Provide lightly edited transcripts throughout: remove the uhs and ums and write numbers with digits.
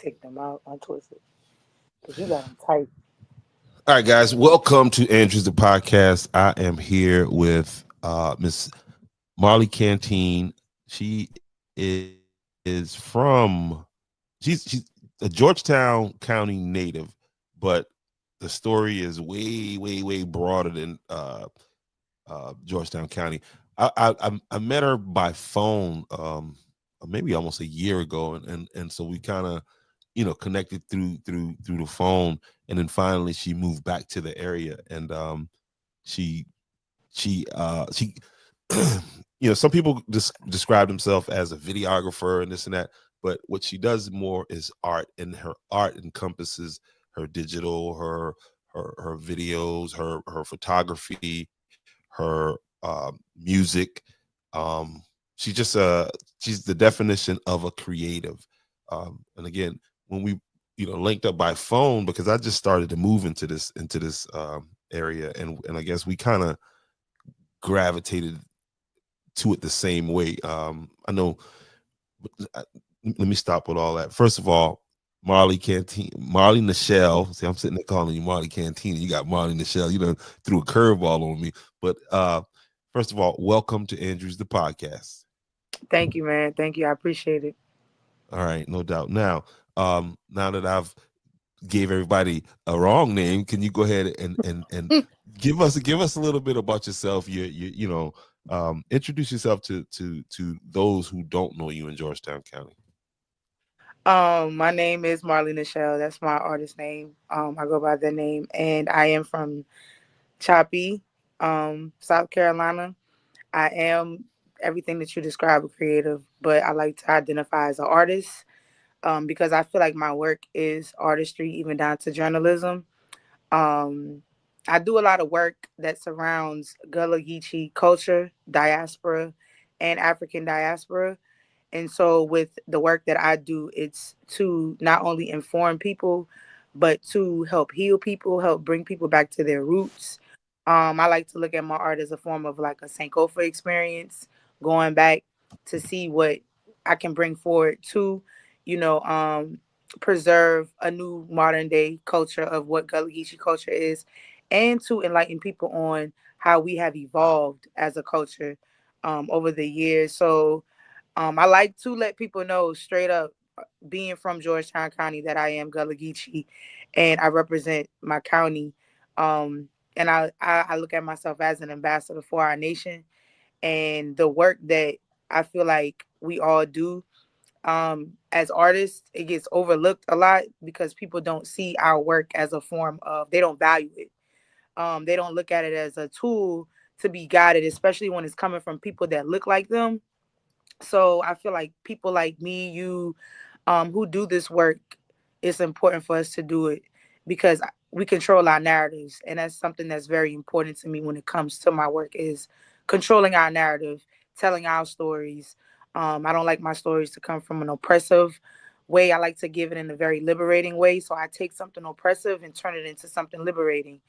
take them out, untwist it, because you got them tight. All right, guys, welcome to Andrews the podcast. I am here with Miss Marley Canteen. She is from she's a Georgetown County native, but the story is way broader than Georgetown County. I met her by phone maybe almost a year ago, and so we kind of connected through the phone, and then finally she moved back to the area, and she she some people describe themselves as a videographer and this and that, but what she does more is art, and her art encompasses her digital, her videos, her photography, her music. um she's the definition of a creative. And again, when we linked up by phone, because I just started to move into this area, and I guess we kind of gravitated to it the same way. I know. uh, Let me stop with all that. First of all, Marley Nichelle. See, I'm sitting there calling you Marley Canteen. You got Marley Nichelle. You know, threw a curveball on me. But first of all, welcome to Andrews the podcast. Thank you, man. Thank you. I appreciate it. All right, no doubt. Now that I've gave everybody a wrong name, can you go ahead and give us a little bit about yourself? Introduce yourself to those who don't know you in Georgetown County. My name is Marley Nichelle. That's my artist name. I go by that name, and I am from Choppy, South Carolina. I am everything that you describe a creative, but I like to identify as an artist, because I feel like my work is artistry, even down to journalism. Um, I do a lot of work that surrounds Gullah Geechee culture, diaspora, and African diaspora. And so, with the work that I do, it's to not only inform people, but to help heal people, help bring people back to their roots. I like to look at my art as a form of like a Sankofa experience, going back to see what I can bring forward to, you know, preserve a new modern day culture of what Gullah Geechee culture is, and to enlighten people on how we have evolved as a culture over the years. So, I like to let people know straight up, being from Georgetown County, that I am Gullah Geechee and I represent my county. And I look at myself as an ambassador for our nation, and the work that I feel like we all do as artists, it gets overlooked a lot because people don't see our work as a form of, they don't value it. They don't look at it as a tool to be guided, especially when it's coming from people that look like them. So I feel like people like me, you, who do this work, it's important for us to do it because we control our narratives, and that's something that's very important to me when it comes to my work is controlling our narrative, telling our stories. I don't like my stories to come from an oppressive way. I like to give it in a very liberating way. So I take something oppressive and turn it into something liberating.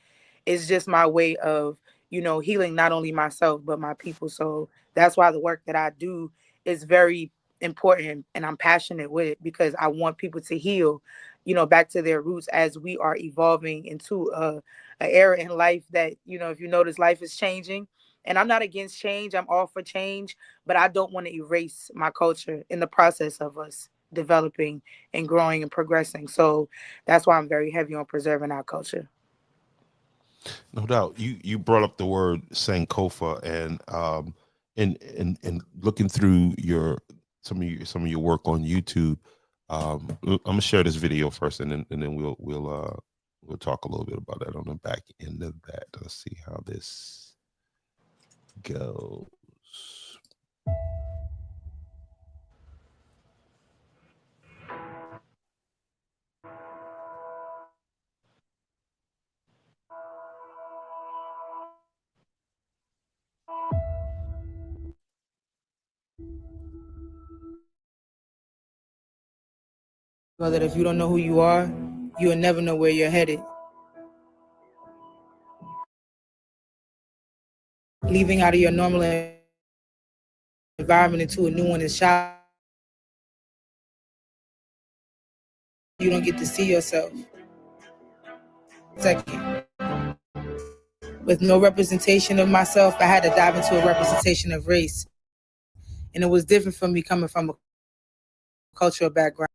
It's just my way of, healing not only myself but my people. So that's why the work that I do is very important, and I'm passionate with it because I want people to heal, back to their roots as we are evolving into a era in life that, if you notice, life is changing. And I'm not against change. I'm all for change, but I don't want to erase my culture in the process of us developing and growing and progressing. So that's why I'm very heavy on preserving our culture. No doubt. You brought up the word Sankofa, and looking through some of your work on YouTube. I'm gonna share this video first, and then we'll talk a little bit about that on the back end of that. Let's see how this goes. So that if you don't know who you are, you'll never know where you're headed. Leaving out of your normal environment into a new one is challenging. you don't get to see yourself. Second, with no representation of myself, I had to dive into a representation of race. And it was different for me coming from a cultural background.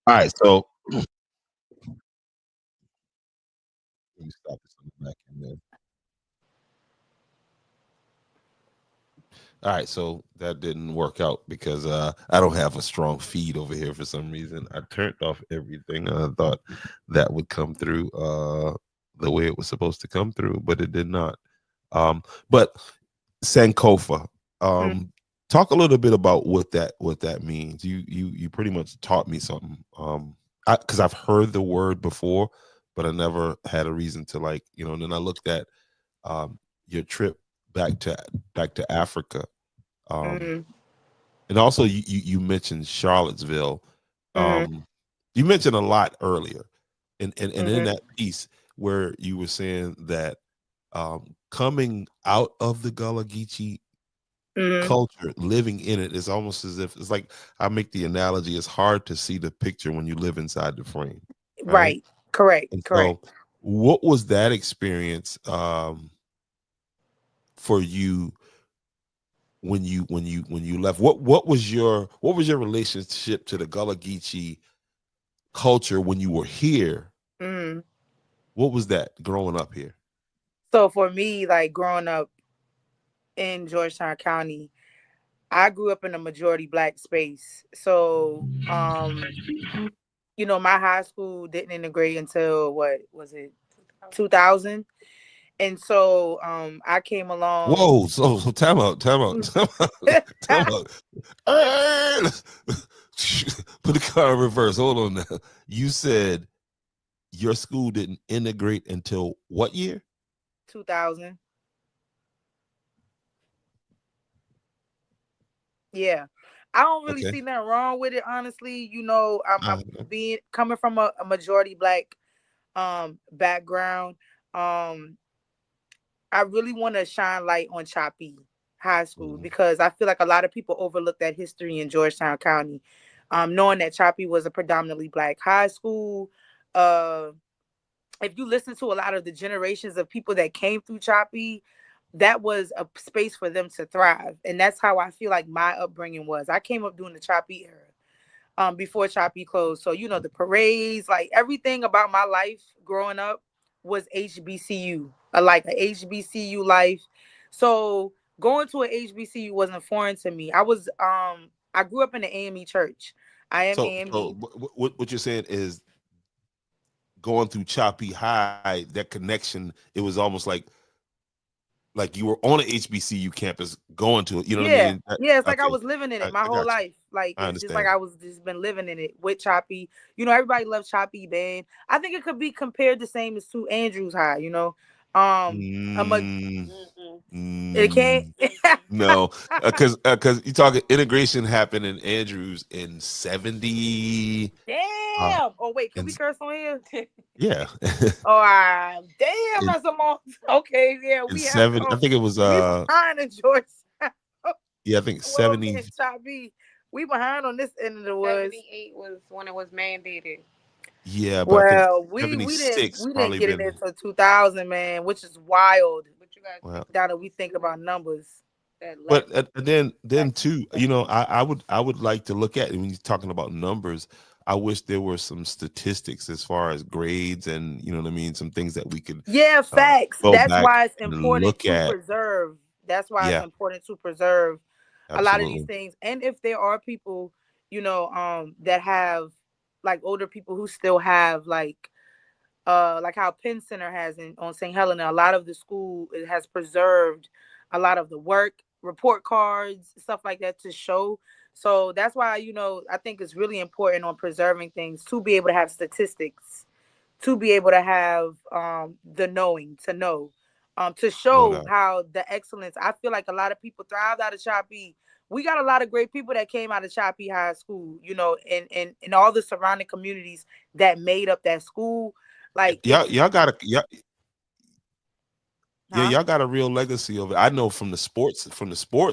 All right, so let me stop this on the back end there. All right, so that didn't work out because I don't have a strong feed over here for some reason. I turned off everything. I thought that would come through the way it was supposed to come through, but it did not. But Sankofa, Mm, talk a little bit about what that means. You pretty much taught me something. Because I've heard the word before, but I never had a reason to like And then I looked at um, your trip back to back to Africa. Um, mm, and also you mentioned Charlottesville. mm, Um, you mentioned a lot earlier, and in mm, that piece where you were saying that coming out of the Gullah Geechee mm. culture, living in it is almost as if it's like I make the analogy. It's hard to see the picture when you live inside the frame, right? Right. Correct. And Correct. so, what was that experience for you when you left? What was your relationship to the Gullah Geechee culture when you were here? Mm. What was that growing up here? So for me, like growing up in Georgetown County, I grew up in a majority black space. So, my high school didn't integrate until what was it, 2000? And so, I came along. Whoa! So time out, time out, time out, time out. Hey, put the car in reverse. Hold on now. You said your school didn't integrate until what year? 2000. Yeah. I don't really Okay. see nothing wrong with it, honestly. I'm Uh, being coming from a majority black background. Um I really want to shine light on Choppy High School mhm. because I feel like a lot of people overlook that history in Georgetown County. Knowing that Choppy was a predominantly black high school. Uh, if you listen to a lot of the generations of people that came through Choppy, that was a space for them to thrive. And that's how I feel like my upbringing was. I came up during the Choppy era, before Choppy closed. So, the parades, like everything about my life growing up was HBCU, like a HBCU life. So going to a HBCU wasn't foreign to me. I grew up in the AME church. I am So AME. what you're saying is going through Choppy High, that connection, it was almost like you were on an HBCU campus going to it. You know what I Yeah. mean? Yeah, it's like I Okay, was living in it my I whole got you. life. Like I it's just like understand. I was just been living in it with Choppy. Everybody loves Choppy band. I think it could be compared the same as to Andrews High, I'm a Mm, it can't. mm, no, because you talking integration happened in Andrews in 70. Uh, Damn. Oh wait, can and we curse on here? yeah, Oh, damn, in, that's a long. Okay, yeah, in we have 70. I come. think it was We behind in Georgia. yeah, I think Well, me 70. and Choppy, we behind on this end of the woods. 78 was when it was mandated. Yeah, but I think Well, we didn't 76 we didn't probably get it been until 2000, man, which is wild. But you got well. Now that we think about numbers. that left But then back too, I would like to look at it when you're talking about numbers. I wish there were some statistics as far as grades and you know what I mean, some things that we could Yeah, uh, facts. go That's back why it's and important look to at. preserve. That's why it's Yeah, important to preserve a lot of these absolutely. things. And if there are people, that have like older people who still have like how Penn Center has on St. Helena, a lot of the school it has preserved a lot of the work, report cards, stuff like that to show. So that's why, I think it's really important on preserving things to be able to have statistics, to be able to have the knowing to know. to No show doubt. how the excellence. I feel like a lot of people thrived out of Choppy. We got a lot of great people that came out of Choppy High School, and all the surrounding communities that made up that school. Like it just, Y'all got a yeah, huh? y'all got a real legacy of it. I know from the sports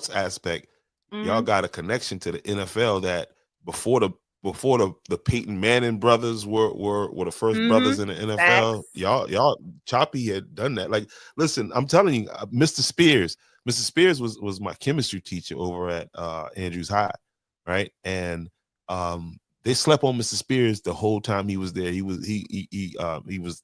aspect, y'all Mm-hmm. got a connection to the NFL that before the Peyton Manning brothers were the first Mm-hmm. brothers in the NFL. Facts. Y'all Choppy had done that. Like, listen, I'm telling you, Mr. Spears was my chemistry teacher over at Andrews High, right? And they slept on Mr. Spears the whole time he was there. He was, he was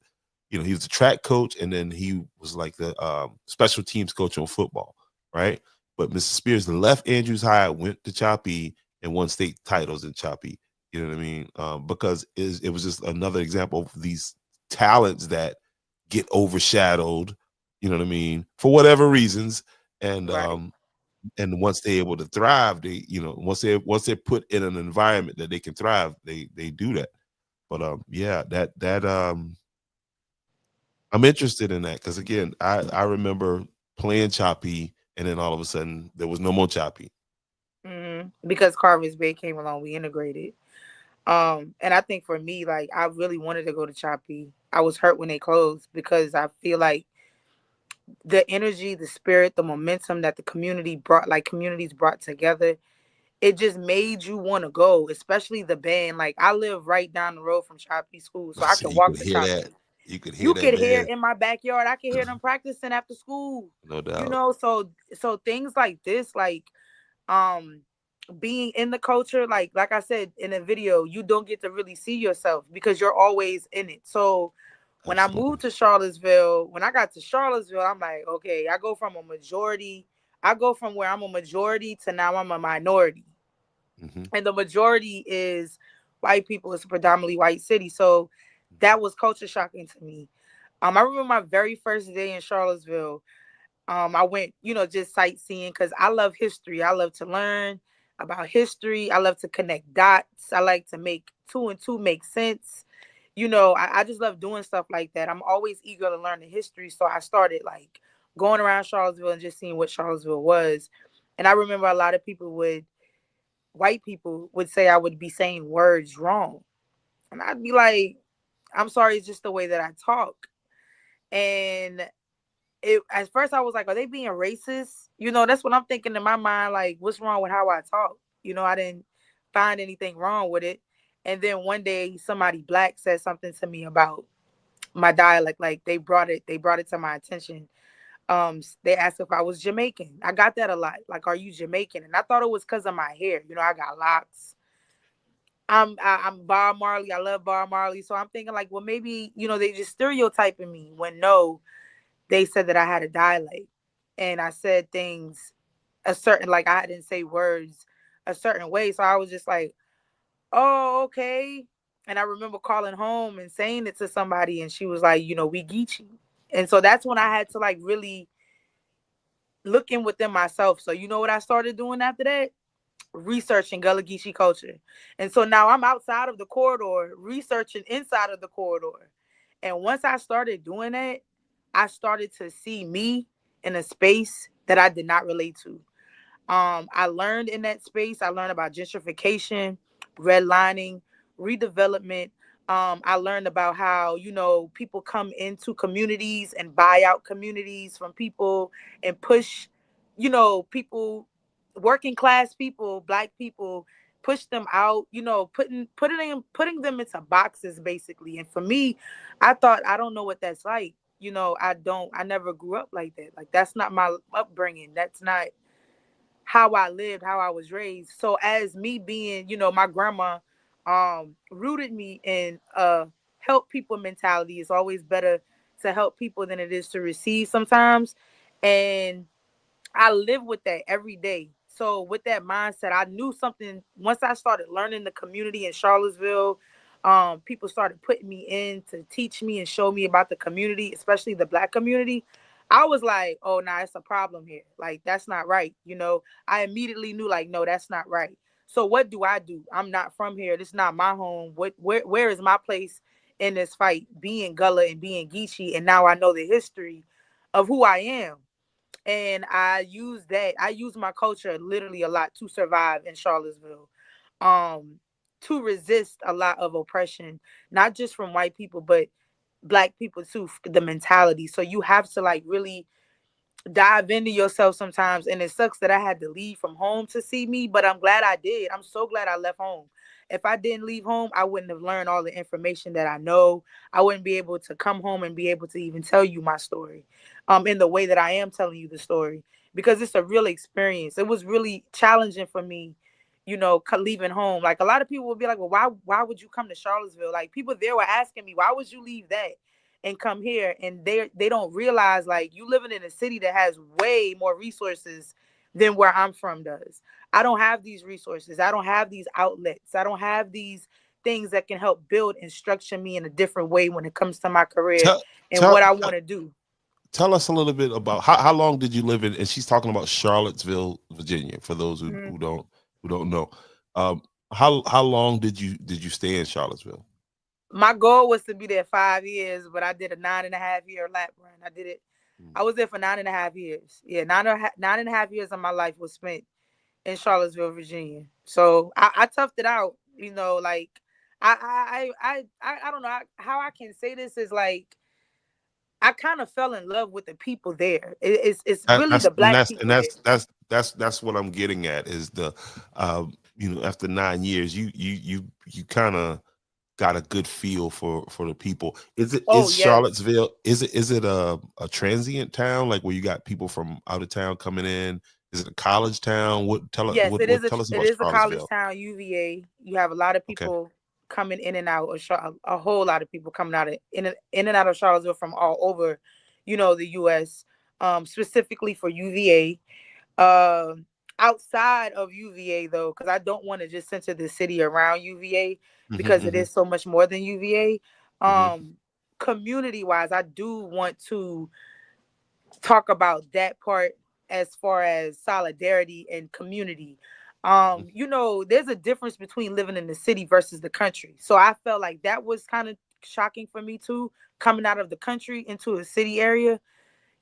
the track coach, and then he was like the special teams coach on football, right? But Mr. Spears left Andrews High, went to Choppy, and won state titles in Choppy. You know what I mean? Because it was just another example of these talents that get overshadowed. You know what I mean? For whatever reasons, and Right. once they're able to thrive, once they're put in an environment that they can thrive, they do that. But yeah, that I'm interested in that because again, I remember playing Choppy, and then all of a sudden there was no more Choppy. Because Carver's Bay came along, we integrated. And I think for me, like I really wanted to go to Choppy. I was hurt when they closed because I feel like the energy, the spirit, the momentum that the community brought, like communities brought together, it just made you want to go, especially the band. Like I live right down the road from Choppy School, so I So can you walk could to hear that. Choppy. You could hear You that could hear band, in my backyard. I could hear them practicing after school. no doubt. So things like this, like um being in the culture, like I said in the video, you don't get to really see yourself because you're always in it. So when I Absolutely. moved to Charlottesville, when I got to Charlottesville, I'm like, okay, I go from where I'm a majority to now I'm a minority. Hmm. And the majority is white people. It's a predominantly white city. So that was culture shocking to me. I remember my very first day in Charlottesville. I went, just sightseeing because I love history. I love to learn about history. I love to connect dots. I like to make two and two make sense. I just love doing stuff like that. I'm always eager to learn the history. So I started like going around Charlottesville and just seeing what Charlottesville was. And I remember a lot of white people would say I would be saying words wrong. And I'd be like, I'm sorry, it's just the way that I talk. And at first I was like, are they being racist? That's what I'm thinking in my mind. Like, what's wrong with how I talk? I didn't find anything wrong with it. And then one day somebody black said something to me about my dialect. Like they brought it to my attention. They asked if I was Jamaican. I got that a lot. Like, are you Jamaican? And I thought it was because of my hair. I got locks. I'm Bob Marley. I love Bob Marley. So I'm thinking like, well, maybe, they just stereotyping me when no, they said that I had a dialect and I said things a certain, like I didn't say words a certain way. So I was just like, oh, okay. And I remember calling home and saying it to somebody and she was like, we Geechee. And so that's when I had to like really look in within myself. So you know what I started doing after that? Researching Gullah Geechee culture. And so now I'm outside of the corridor, researching inside of the corridor. And once I started doing that, I started to see me in a space that I did not relate to. I learned in that space. I learned about gentrification, redlining, redevelopment. I learned about how people come into communities and buy out communities from people and push, people, working class people, black people, push them out. Putting them into boxes basically. And for me, I thought I don't know what that's like. I never grew up like that. Like that's not my upbringing. That's not how I lived, how I was raised. So as me being, my grandma rooted me in help people mentality. It's always better to help people than it is to receive sometimes. And I live with that every day. So with that mindset, I knew something once I started learning the community in Charlottesville. People started putting me in to teach me and show me about the community, especially the black community. I was like, oh, nah, it's a problem here. Like, that's not right. I immediately knew, like, no, that's not right. So what do I do? I'm not from here. This is not my home. Where is my place in this fight? Being Gullah and being Geechee, and now I know the history. of who I am. And I use my culture literally a lot to survive in Charlottesville. Um to resist a lot of oppression, not just from white people, but black people too, the mentality. So you have to like really dive into yourself sometimes, and it sucks that I had to leave from home to see me, but I'm glad I did. I'm so glad I left home. If I didn't leave home, I wouldn't have learned all the information that I know. I wouldn't be able to come home and be able to even tell you my story in the way that I am telling you the story, because it's a real experience. It was really challenging for me, leaving home. Like a lot of people would be like, well, why would you come to Charlottesville? Like people there were asking me, why would you leave that and come here? And they don't realize, like, you living in a city that has way more resources than where I'm from does. I don't have these resources. I don't have these outlets. I don't have these things that can help build and structure me in a different way when it comes to my career Tell and tell what I want to do. tell us a little bit about how long did you live in? And she's talking about Charlottesville, Virginia. For those Mhm. who don't know, um, how long did you stay in Charlottesville? My goal was to be there 5 years, but I did a 9.5 year lap run. I did it. Mm. I was there for 9.5 years. Yeah, 9.5 years of my life was spent in Charlottesville, Virginia. So I toughed it out. Like I don't know how I can say this is like I kind of fell in love with the people there. It's really the And black people there. that's what I'm getting at is the, after 9 years, you kind of got a good feel for the people. Oh Is yes, Charlottesville, is it a transient town, like where you got people from out of town coming in? Is it a college town? yes. Tell us It about is a college Charlottesville. town, UVA. You have a lot of Okay. people coming in and out of a whole lot of people coming out of in and out of Charlottesville from all over, the U.S. Specifically for UVA. Um, Outside of UVA though, because I don't want to just center the city around UVA Hmm. because it Hmm. is so much more than UVA. Hmm. Community wise, I do want to talk about that part as far as solidarity and community. There's a difference between living in the city versus the country. So I felt like that was kind of shocking for me too, coming out of the country into a city area.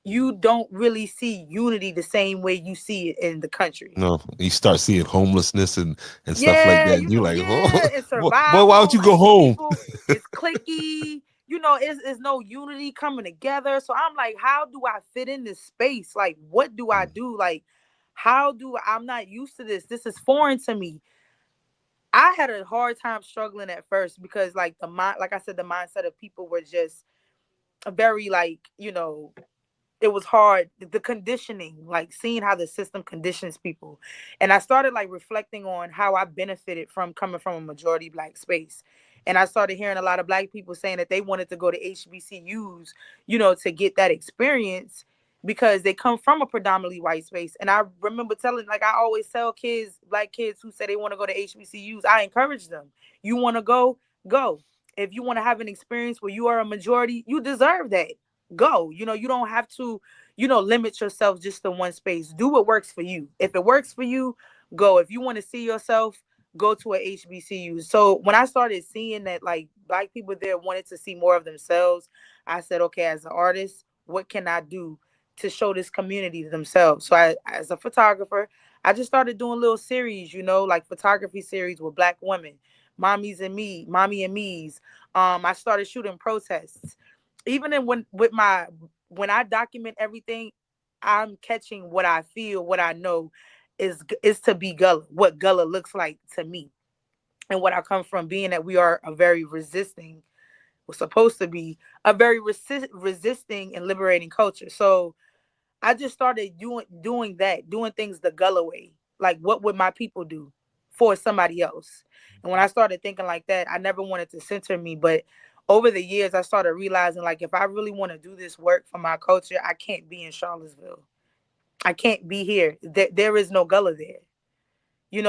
You don't really see unity the same way you see it in the country. No, you start seeing homelessness and stuff like Yeah, that, and you're like, yeah, it's boy, why don't survival you go and home? people, it's clicky, it's no unity coming together. So I'm like, how do I fit in this space? Like, what do I Mm. do? Like, I'm not used to this. This is foreign to me. I had a hard time struggling at first because like like I said, the mindset of people were just very like, it was hard, the conditioning, like seeing how the system conditions people. And I started like reflecting on how I benefited from coming from a majority black space. And I started hearing a lot of black people saying that they wanted to go to HBCUs, to get that experience because they come from a predominantly white space. And I remember telling, like, I always tell kids, black kids who say they want to go to HBCUs, I encourage them. You want to go. If you want to have an experience where you are a majority, you deserve that. Go. You don't have to, limit yourself just to one space. Do what works for you. If it works for you, go. If you want to see yourself, go to a HBCU. So when I started seeing that like black people there wanted to see more of themselves, I said, okay, as an artist, what can I do to show this community to themselves? So as a photographer, I just started doing little series, like photography series with black women, mommy and me's. I started shooting protests even in when I document everything, I'm catching what I feel, what I know is to be Gullah, what Gullah looks like to me, and what I come from, being that we are a very resisting, we're supposed to be a very resisting and liberating culture. So I just started doing things the Gullah way. Like, what would my people do for somebody else? And when I started thinking like that, I never wanted to center me. But over the years, I started realizing, like, if I really want to do this work for my culture, I can't be in Charlottesville. I can't be here. There is no Gullah there.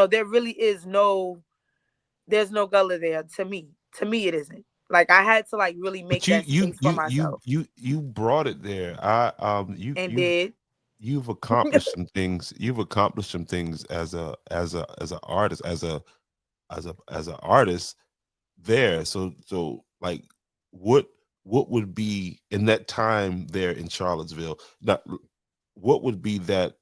There really there's no Gullah there to me. To me, it isn't. Like, I had to, like, really But make that space for myself. you brought it there. And did. You've accomplished some things. You've accomplished some things as an artist, as an artist there. So like, what what would be in that time there in Charlottesville? Now, what would be that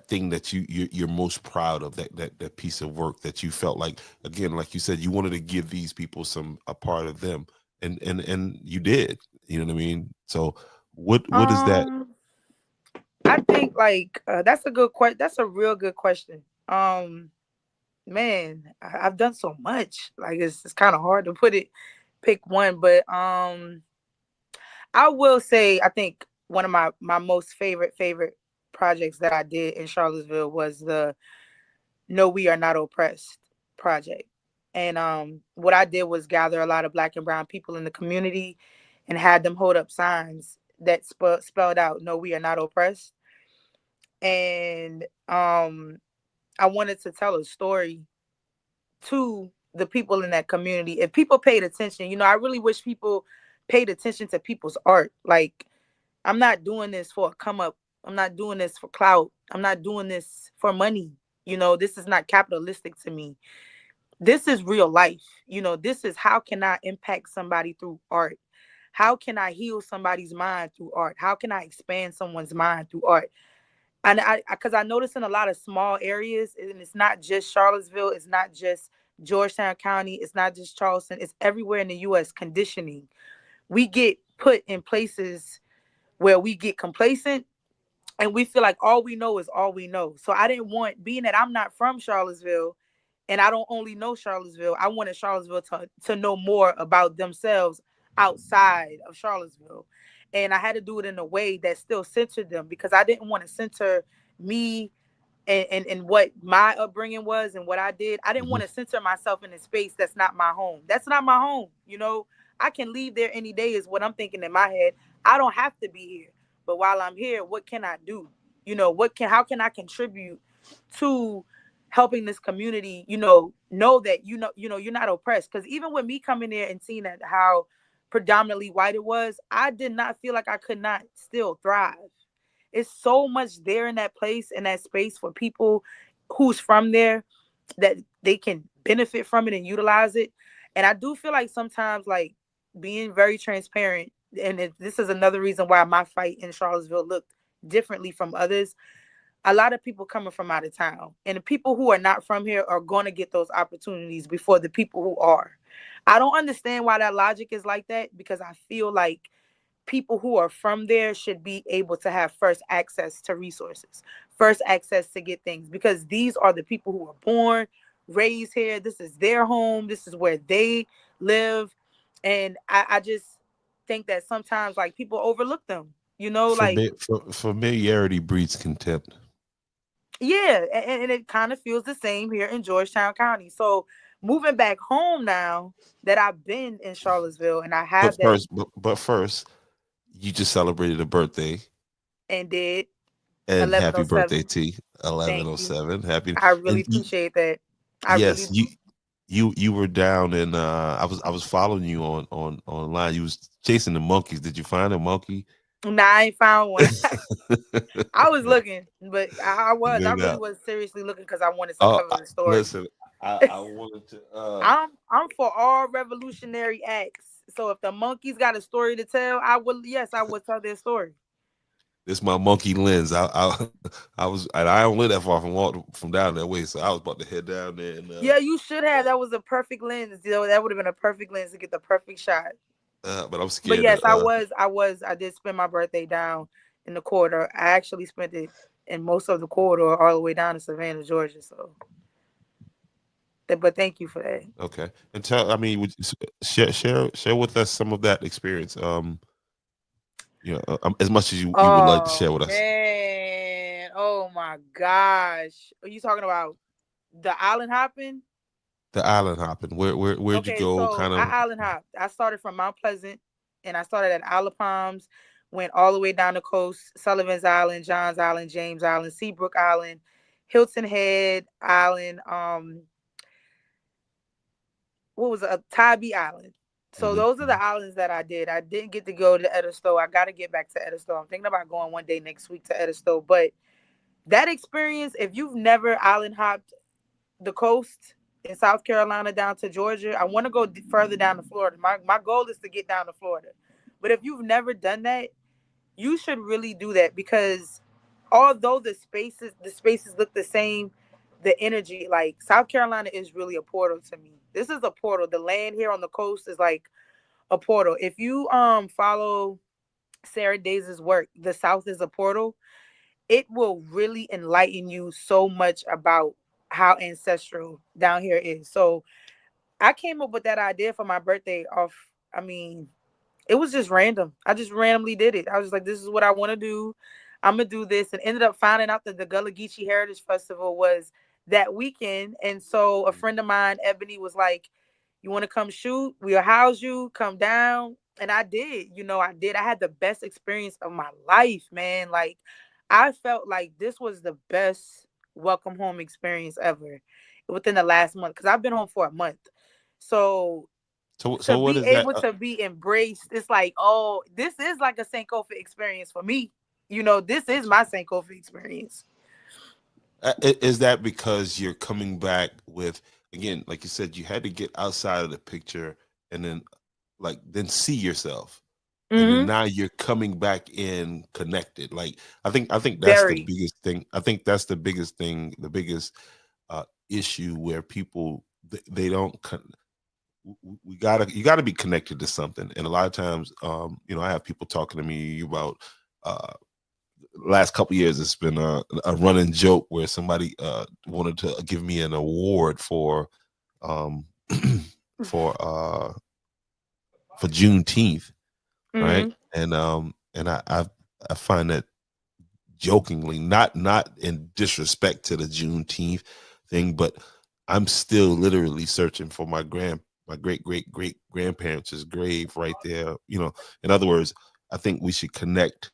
thing that you're most proud of, that piece of work that you felt like, again, like you said, you wanted to give these people some a part of them, and you did, you know what I mean? So what is that? Um, I think like that's a good question. That's a real good question. Man, I've done so much. Like it's kind of hard to pick one, but I will say I think one of my most favorite projects that I did in Charlottesville was the No We Are Not Oppressed project. And what I did was gather a lot of black and brown people in the community and had them hold up signs that spelled out No We Are Not Oppressed. And I wanted to tell a story to the people in that community. If people paid attention, I really wish people paid attention to people's art. Like, I'm not doing this for a come up. I'm not doing this for clout. I'm not doing this for money. This is not capitalistic to me. This is real life. This is how can I impact somebody through art? How can I heal somebody's mind through art? How can I expand someone's mind through art? And because I notice in a lot of small areas, and it's not just Charlottesville, it's not just Georgetown County, it's not just Charleston, it's everywhere in the U.S. Conditioning. We get put in places where we get complacent and we feel like all we know is all we know. So I didn't want, being that I'm not from Charlottesville and I don't only know Charlottesville, I wanted Charlottesville to know more about themselves outside of Charlottesville. And I had to do it in a way that still centered them because I didn't want to center me and what my upbringing was and what I did. I didn't want to Hmm. center myself in a space that's not my home. That's not my home. I can leave there any day is what I'm thinking in my head. I don't have to be here. But while I'm here, what can I do? How can I contribute to helping this community, know that you're not oppressed. Because even with me coming there and seeing that how predominantly white it was, I did not feel like I could not still thrive. It's so much there in that place, in that space for people who's from there that they can benefit from it and utilize it. And I do feel like sometimes, like being very transparent, and this is another reason why my fight in Charlottesville looked differently from others. A lot of people coming from out of town, and the people who are not from here are going to get those opportunities before the people who are. I don't understand why that logic is like that because I feel like people who are from there should be able to have first access to resources, first access to get things, because these are the people who are born, raised here. This is their home. This is where they live. And I just think that sometimes like people overlook them, like, Familiarity breeds contempt. yeah. And it kind of feels the same here in Georgetown County. So moving back home now that I've been in Charlottesville and I But have that first, but first, you just celebrated a birthday, and did and happy birthday 1107. T, eleven Thank oh you. seven. Happy, I really and appreciate that. I really yes, do. you were down, and I was following you on online. You was chasing the monkeys. Did you find a monkey? Nah, I ain't found one. I was looking, but I Then really was seriously looking because I wanted to oh, cover the story. listen, I wanted to I'm for all revolutionary acts. So if the monkeys got a story to tell, I would tell their story. this my monkey lens. I was, and I don't live that far from down that way, so I was about to head down there, and Yeah, you should have. That was a perfect lens. That would have been a perfect lens to get the perfect shot. but I'm But scared yes, to I did spend my birthday down in the corridor. I actually spent it in most of the corridor all the way down to Savannah, Georgia. So, but thank you for that. okay, and tell, I mean, would you share with us some of that experience, as much as you would like to Oh share with us. man. Oh my gosh. Are you talking about the island hopping? The island hopping. Where'd you Okay, go? so Kind I of. island hopped. I started from Mount Pleasant and I started at Isle of Palms, went all the way down the coast, Sullivan's Island, Johns Island, James Island, Seabrook Island, Hilton Head Island, what was it? Tybee Island. So Mhm. those are the islands that I did. I didn't get to go to Edisto. I got to get back to Edisto. I'm thinking about going one day next week to Edisto, but that experience, if you've never island hopped the coast, in South Carolina down to Georgia. I want to go further down to Florida. My goal is to get down to Florida. But if you've never done that, you should really do that because although the spaces look the same, the energy, like South Carolina is really a portal to me. This is a portal. The land here on the coast is like a portal. If you follow Sarah Days' work, The South is a Portal, it will really enlighten you so much about how ancestral down here is. So I came up with that idea for my birthday off. I mean, it was just random. I just randomly did it. I was like, this is what I want to do. I'm gonna do this, and ended up finding out that the Gullah Geechee Heritage Festival was that weekend. And so a friend of mine, Ebony, was like, "You want to come shoot? We'll house you. Come down." And I did. I did. I had the best experience of my life, man. Like, I felt like this was the best welcome home experience ever within the last month because I've been home for a month. So So to what be is that? able to be embraced, it's like, oh, this is like a Sankofa experience for me. This is my Sankofa experience. Is that because you're coming back with, again, like you said, you had to get outside of the picture and then then see yourself, and then Mm-hmm. now you're coming back in connected. Like I think that's the Very biggest thing. I think that's the biggest thing, the biggest issue where people they don't. We gotta you gotta be connected to something, and a lot of times, I have people talking to me about. Uh, Last couple years it's been a running joke where somebody wanted to give me an award um for uh for Juneteenth, right? mm-hmm. And I find that jokingly, not in disrespect to the Juneteenth thing, but I'm still literally searching for my great grandparents' grave right there. In other words, I think we should connect,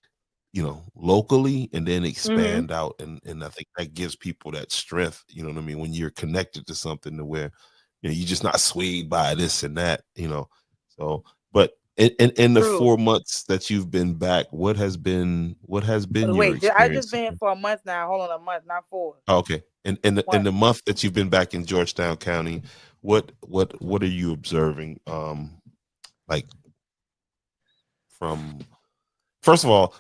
locally and then Mm-hmm. expand out, and I think that gives people that strength. You know what I mean? When you're connected to something to where, you're just not swayed by this and that. So, but in the True. 4 months that you've been back, what has been your Wait, I just experience? been here for a month now. Hold on, a month, not four. Oh, okay. And in the One. month that you've been back in Georgetown County, what are you observing? Like from First of all,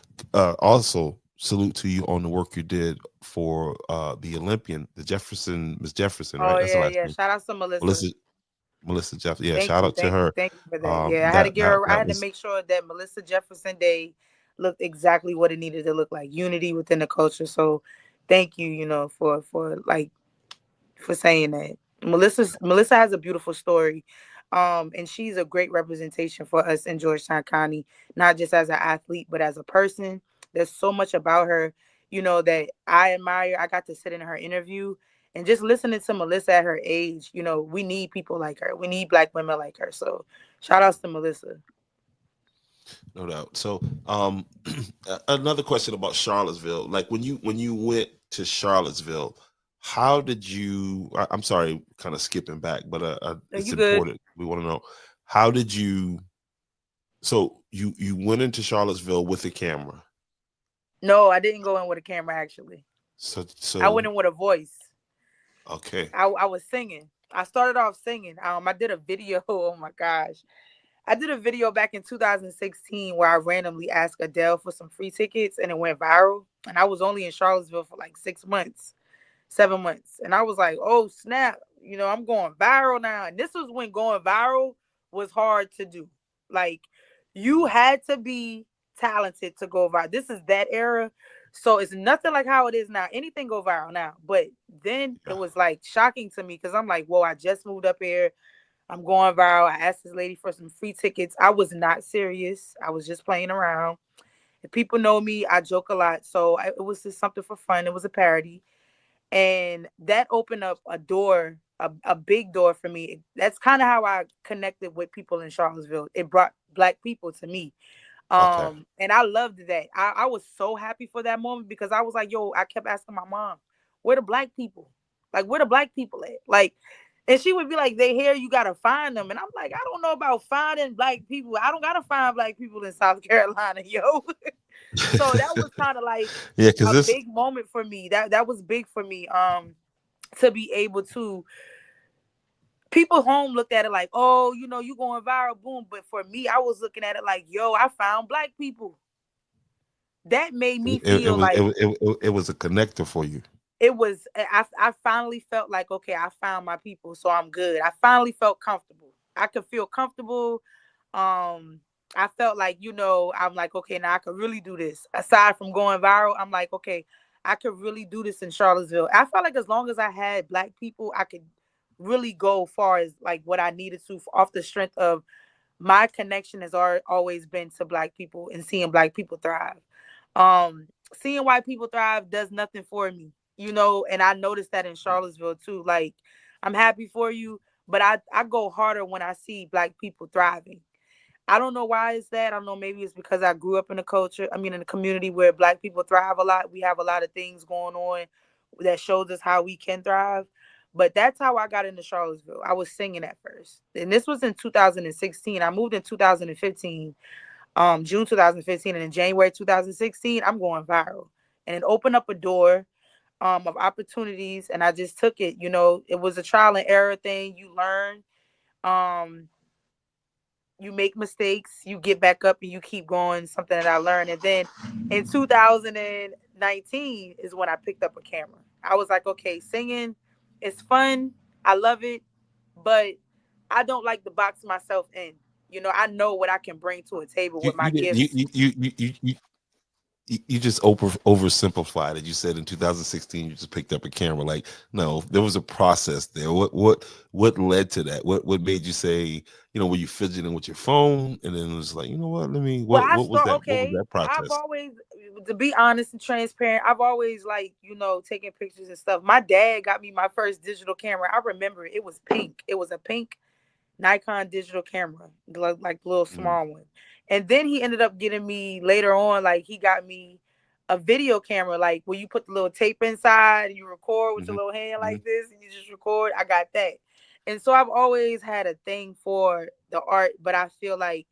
also salute to you on the work you did for the Olympian, the Miss Jefferson, Oh right? That's the yeah, last yeah. name. Shout out to Melissa. Melissa Melissa Jefferson. Yeah, Thank shout you, out to thank you, her. thank you for that. Yeah, I had to That get that her. I that had to was make sure that Melissa Jefferson Day looked exactly what it needed to look like. Unity within the culture. So, thank you. For saying that. Melissa has a beautiful story. And she's a great representation for us in Georgetown County, not just as an athlete, but as a person. There's so much about her, that I admire. I got to sit in her interview and just listening to Melissa at her age, we need people like her. We need black women like her. So shout outs to Melissa. no doubt. So, another question about Charlottesville. Like when you went to Charlottesville, how did you? I'm sorry, kind of skipping back, but Are it's you good? important. We want to know, how did you? So you went into Charlottesville with a camera. No, I didn't go in with a camera actually. So I went so in with a voice. okay, I was singing. I started off singing. I did a video. Oh my gosh. I did a video back in 2016 where I randomly asked Adele for some free tickets and it went viral. And I was only in Charlottesville for like 6 months, 7 months. And I was like, oh snap, I'm going viral now. And this was when going viral was hard to do. Like, you had to be talented to go viral. This is that era. So it's nothing like how it is now. Anything go viral now. But then it yeah, was like shocking to me because I'm like, whoa, I just moved up here. I'm going viral. I asked this lady for some free tickets. I was not serious. I was just playing around. If people know me, I joke a lot. So it was just something for fun. It was a parody. And that opened up a door, a big door for me. That's kind of how I connected with people in Charlottesville. It brought black people to me. okay. And I loved that. I was so happy for that moment because I was like, yo, I kept asking my mom, where the black people? Like, where the black people at? Like, and she would be like, they here, you gotta find them. And I'm like, I don't know about finding black people. I don't gotta find black people in South Carolina, yo. So that was kind of like Yeah, because a this. big moment for me. That was big for me. To be able to People home looked at it like, oh, you going viral, boom. But for me, I was looking at it like, yo, I found black people. That made me It feel was like it was a connector for you. it was. I finally felt like, okay, I found my people, so I'm good. I finally felt comfortable. I could feel comfortable. Um, I felt like, I'm like, okay, now I could really do this. Aside from going viral, I'm like, okay, I could really do this in Charlottesville. I felt like as long as I had black people, I could really go far as like what I needed to off the strength of my connection has always been to black people and seeing black people thrive. Seeing white people thrive does nothing for me, and I noticed that in Charlottesville too. Like, I'm happy for you, but I go harder when I see black people thriving. I don't know why it's that. I don't know. Maybe it's because I grew up in a culture, I mean, in a community where black people thrive a lot. We have a lot of things going on that shows us how we can thrive. But that's how I got into Charlottesville. I was singing at first. And this was in 2016. I moved in 2015, June 2015. And in January 2016, I'm going viral. And it opened up a door of opportunities. And I just took it. It was a trial and error thing. You learn. Um, you make mistakes, you get back up and you keep going, something that I learned. And then in 2019 is when I picked up a camera. I was like, okay, singing is fun. I love it, but I don't like to box myself in. I know what I can bring to a table with my You did gifts. you just oversimplified it. You said in 2016 you just picked up a camera. Like, no, there was a process there. What led to that? What made you say, were you fidgeting with your phone and then it was like, you know what? Let me. Well, I What was start that? What was okay. that I've process? always, to be honest and transparent, I've always like, taking pictures and stuff. My dad got me my first digital camera. I remember it. It was pink. It was a pink Nikon digital camera, like little Mm, small one. And then he ended up getting me later on, like he got me a video camera, like where you put the little tape inside and you record with your mhm, little hand mhm. like this and you just record. I got that. And so I've always had a thing for the art, but I feel like,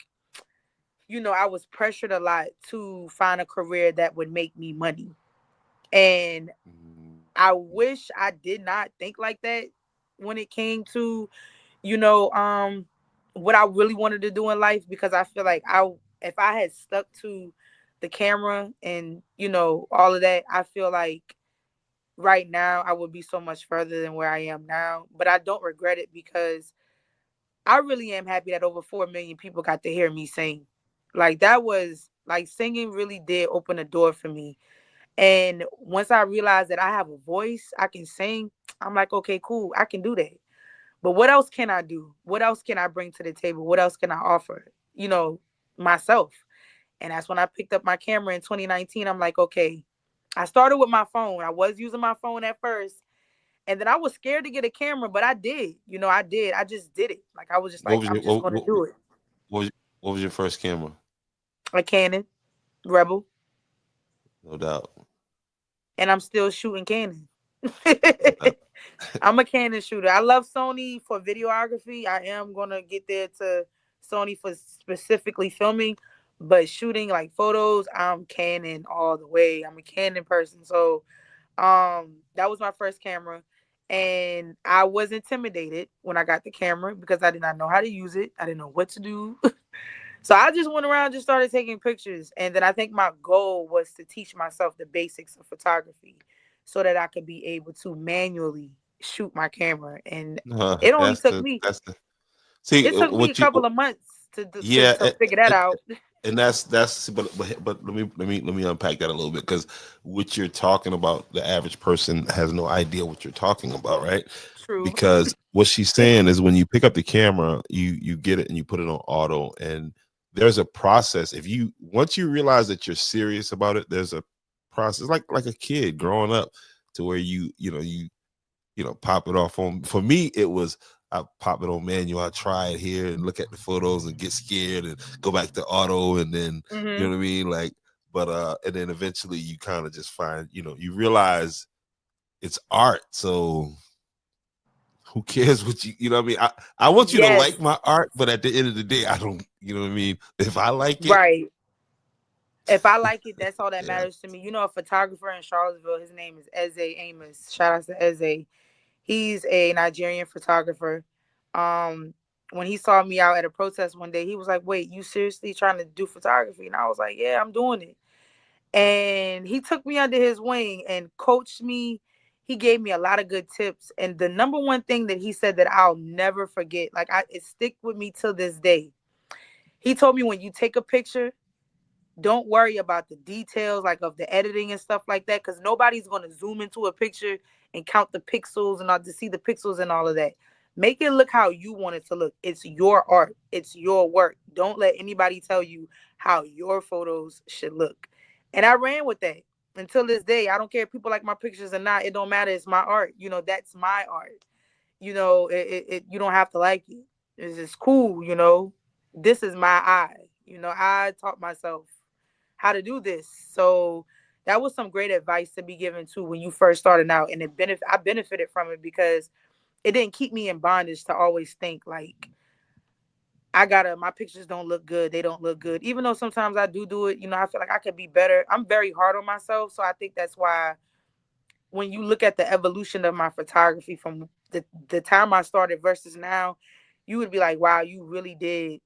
I was pressured a lot to find a career that would make me money. And Mm, I mm. wish I did not think like that when it came to you know, um, what I really wanted to do in life, because I feel like if I had stuck to the camera and, all of that, I feel like right now I would be so much further than where I am now. But I don't regret it because I really am happy that over 4 million people got to hear me sing. Like, that was like, singing really did open a door for me. And once I realized that I have a voice, I can sing, I'm like, okay, cool, I can do that. But what else can I do? What else can I bring to the table? What else can I offer? Myself. And that's when I picked up my camera in 2019. I'm like, okay, I started with my phone. I was using my phone at first. And then I was scared to get a camera, but I did. I did. I just did it. Like, I was just What like, was I'm your just going to do it. what was what was your first camera? A Canon Rebel. No doubt. And I'm still shooting Canon. No doubt. I'm a Canon shooter. I love Sony for videography. I am gonna get there to Sony for specifically filming, but shooting like photos, I'm Canon all the way. I'm a Canon person. So that was my first camera. And I was intimidated when I got the camera because I did not know how to use it. I didn't know what to do. So I just went around, just started taking pictures. And then I think my goal was to teach myself the basics of photography so that I could be able to manually shoot my camera. And No, it only took me, that's the see it took me a what you couple of months to yeah figure that out. and that's but let me unpack that a little bit because what you're talking about, the average person has no idea what you're talking about, right? True. Because what she's saying is when you pick up the camera, you get it and you put it on auto, and there's a process. If you once you realize that you're serious about it, there's a process like a kid growing up to where pop it off on. For me, it was I pop it on manual. I try it here and look at the photos and get scared and go back to auto, and then you Hmm. know what I mean. Like, but and then eventually you kind of just find, you realize it's art. So who cares what you know what I mean? I want you to Yes. like my art, but at the end of the day, I don't. You know what I mean? If I like it, Right. If I like it, that's all that yeah. matters to me. A photographer in Charlottesville, his name is Eze Amos. Shout out to Eze. He's a Nigerian photographer. Um, when he saw me out at a protest one day, he was like, "Wait, you seriously trying to do photography?" And I was like, "Yeah, I'm doing it." And he took me under his wing and coached me. He gave me a lot of good tips. And the number one thing that he said that I'll never forget, like it stick with me till this day. He told me when you take a picture, don't worry about the details like of the editing and stuff like that, because nobody's going to zoom into a picture and count the pixels and all to see the pixels and all of that. Make it look how you want it to look. It's your art, it's your work. Don't let anybody tell you how your photos should look. And I ran with that until this day. I don't care if people like my pictures or not. It don't matter. It's my art. That's my art. You don't have to like it. It's just cool. This is my eye. I taught myself how to do this. So that was some great advice to be given to when you first started out, and I benefited from it because it didn't keep me in bondage to always think like my pictures don't look good. They don't look good. Even though sometimes I do it, I feel like I could be better. I'm very hard on myself. So I think that's why when you look at the evolution of my photography from the time I started versus now, you would be like, wow, you really did.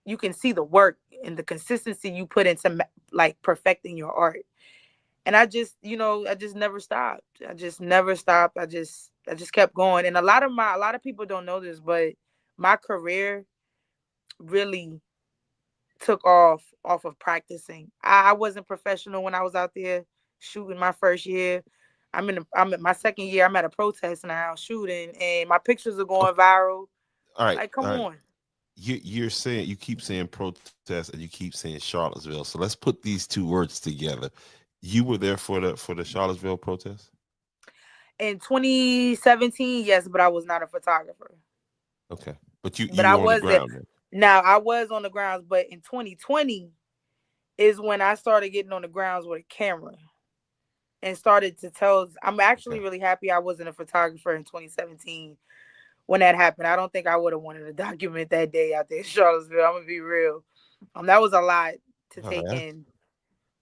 You can see the work and the consistency you put into like perfecting your art. And I just never stopped. I just never stopped. I just kept going. And a lot of people don't know this, but my career really took off of practicing. I wasn't professional when I was out there shooting my first year. I'm at my second year. I'm at a protest now shooting, and my pictures are going Okay. viral. All right. Like, All come right. on. You keep saying protest and you keep saying Charlottesville. So let's put these two words together. You were there for the Charlottesville protest. In 2017, yes, but I was not a photographer. Okay, but you But you I were on the was there. ground then. Now I was on the grounds, but in 2020 is when I started getting on the grounds with a camera and started to tell. I'm actually Okay. really happy I wasn't a photographer in 2017 when that happened. I don't think I would have wanted to document that day out there in Charlottesville. I'm gonna be real. That was a lot to Oh, take yeah. in.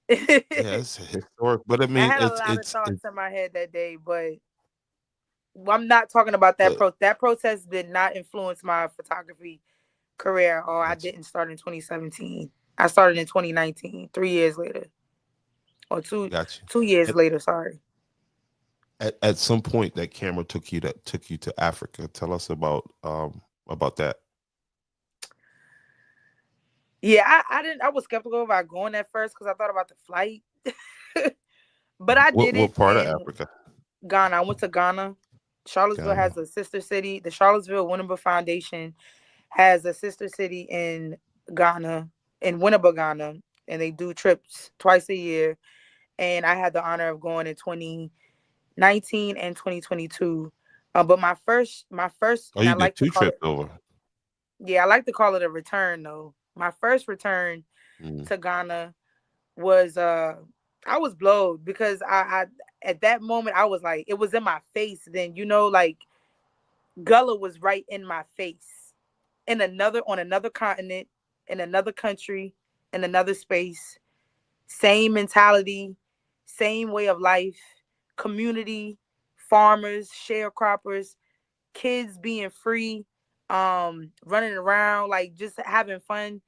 Yeah, it's historic, but I I mean, had a lot of it's thoughts in my head that day, but I'm not talking about that look. that protest did not influence my photography career, or I Gotcha, didn't start in 2017. I started in 2019, 3 years later, or two gotcha. 2 years At, later. Sorry. at some point, that camera took you to Africa. Tell us about that. Yeah, I didn't. I was skeptical about going at first because I thought about the flight, but I did it What part of in Africa? Ghana. I went to Ghana. Charlottesville Ghana. has a sister city. The Charlottesville Winneba Foundation has a sister city in Ghana, in Winneba, Ghana, and they do trips twice a year. And I had the honor of going in 2019 and 2022. But my first, Oh, and I you did like to two call it, trips over. yeah, I like to call it a return though. My first return Mm. to Ghana was I was blowed because I at that moment I was like it was in my face then like Gullah was right in my face in another on another continent in another country in another space, same mentality, same way of life, community, farmers, sharecroppers, kids being free, running around like just having fun.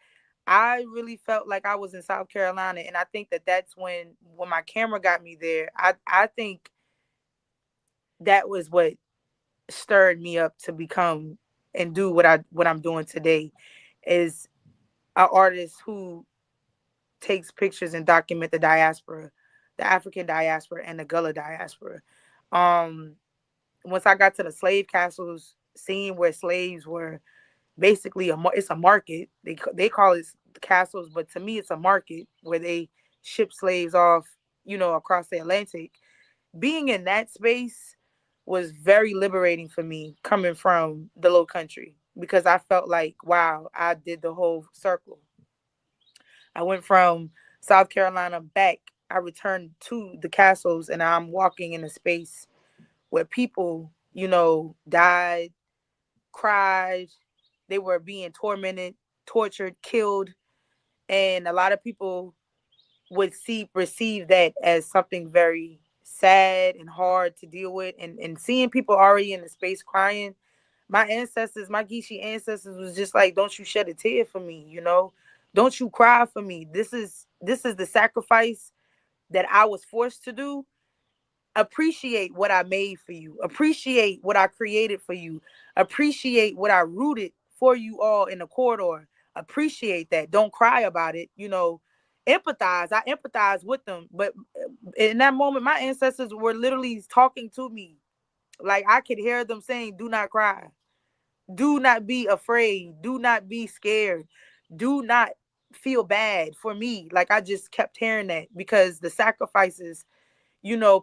I really felt like I was in South Carolina, and I think that that's when my camera got me there. I think that was what stirred me up to become and do what I'm doing today is an artist who takes pictures and document the diaspora, the African diaspora and the Gullah diaspora. Um, Once I got to the slave castles, seeing where slaves were basically it's a market. They call it castles, but to me it's a market where they ship slaves off, across the Atlantic. Being in that space was very liberating for me coming from the low country because I felt like, wow, I did the whole circle. I went from South Carolina back. I returned to the castles and I'm walking in a space where people, died, cried, they were being tormented, tortured, killed, and a lot of people would receive that as something very sad and hard to deal with. And seeing people already in the space crying, My ancestors, my Geechee ancestors was just like, don't you shed a tear for me, you know? Don't you cry for me. This is the sacrifice that I was forced to do. Appreciate what I made for you. Appreciate what I created for you. Appreciate what I rooted for you all in the corridor. Appreciate that. Don't cry about it. Empathize. I empathize with them. But in that moment, my ancestors were literally talking to me. Like I could hear them saying, do not cry. Do not be afraid. Do not be scared. Do not feel bad for me. Like I just kept hearing that because the sacrifices,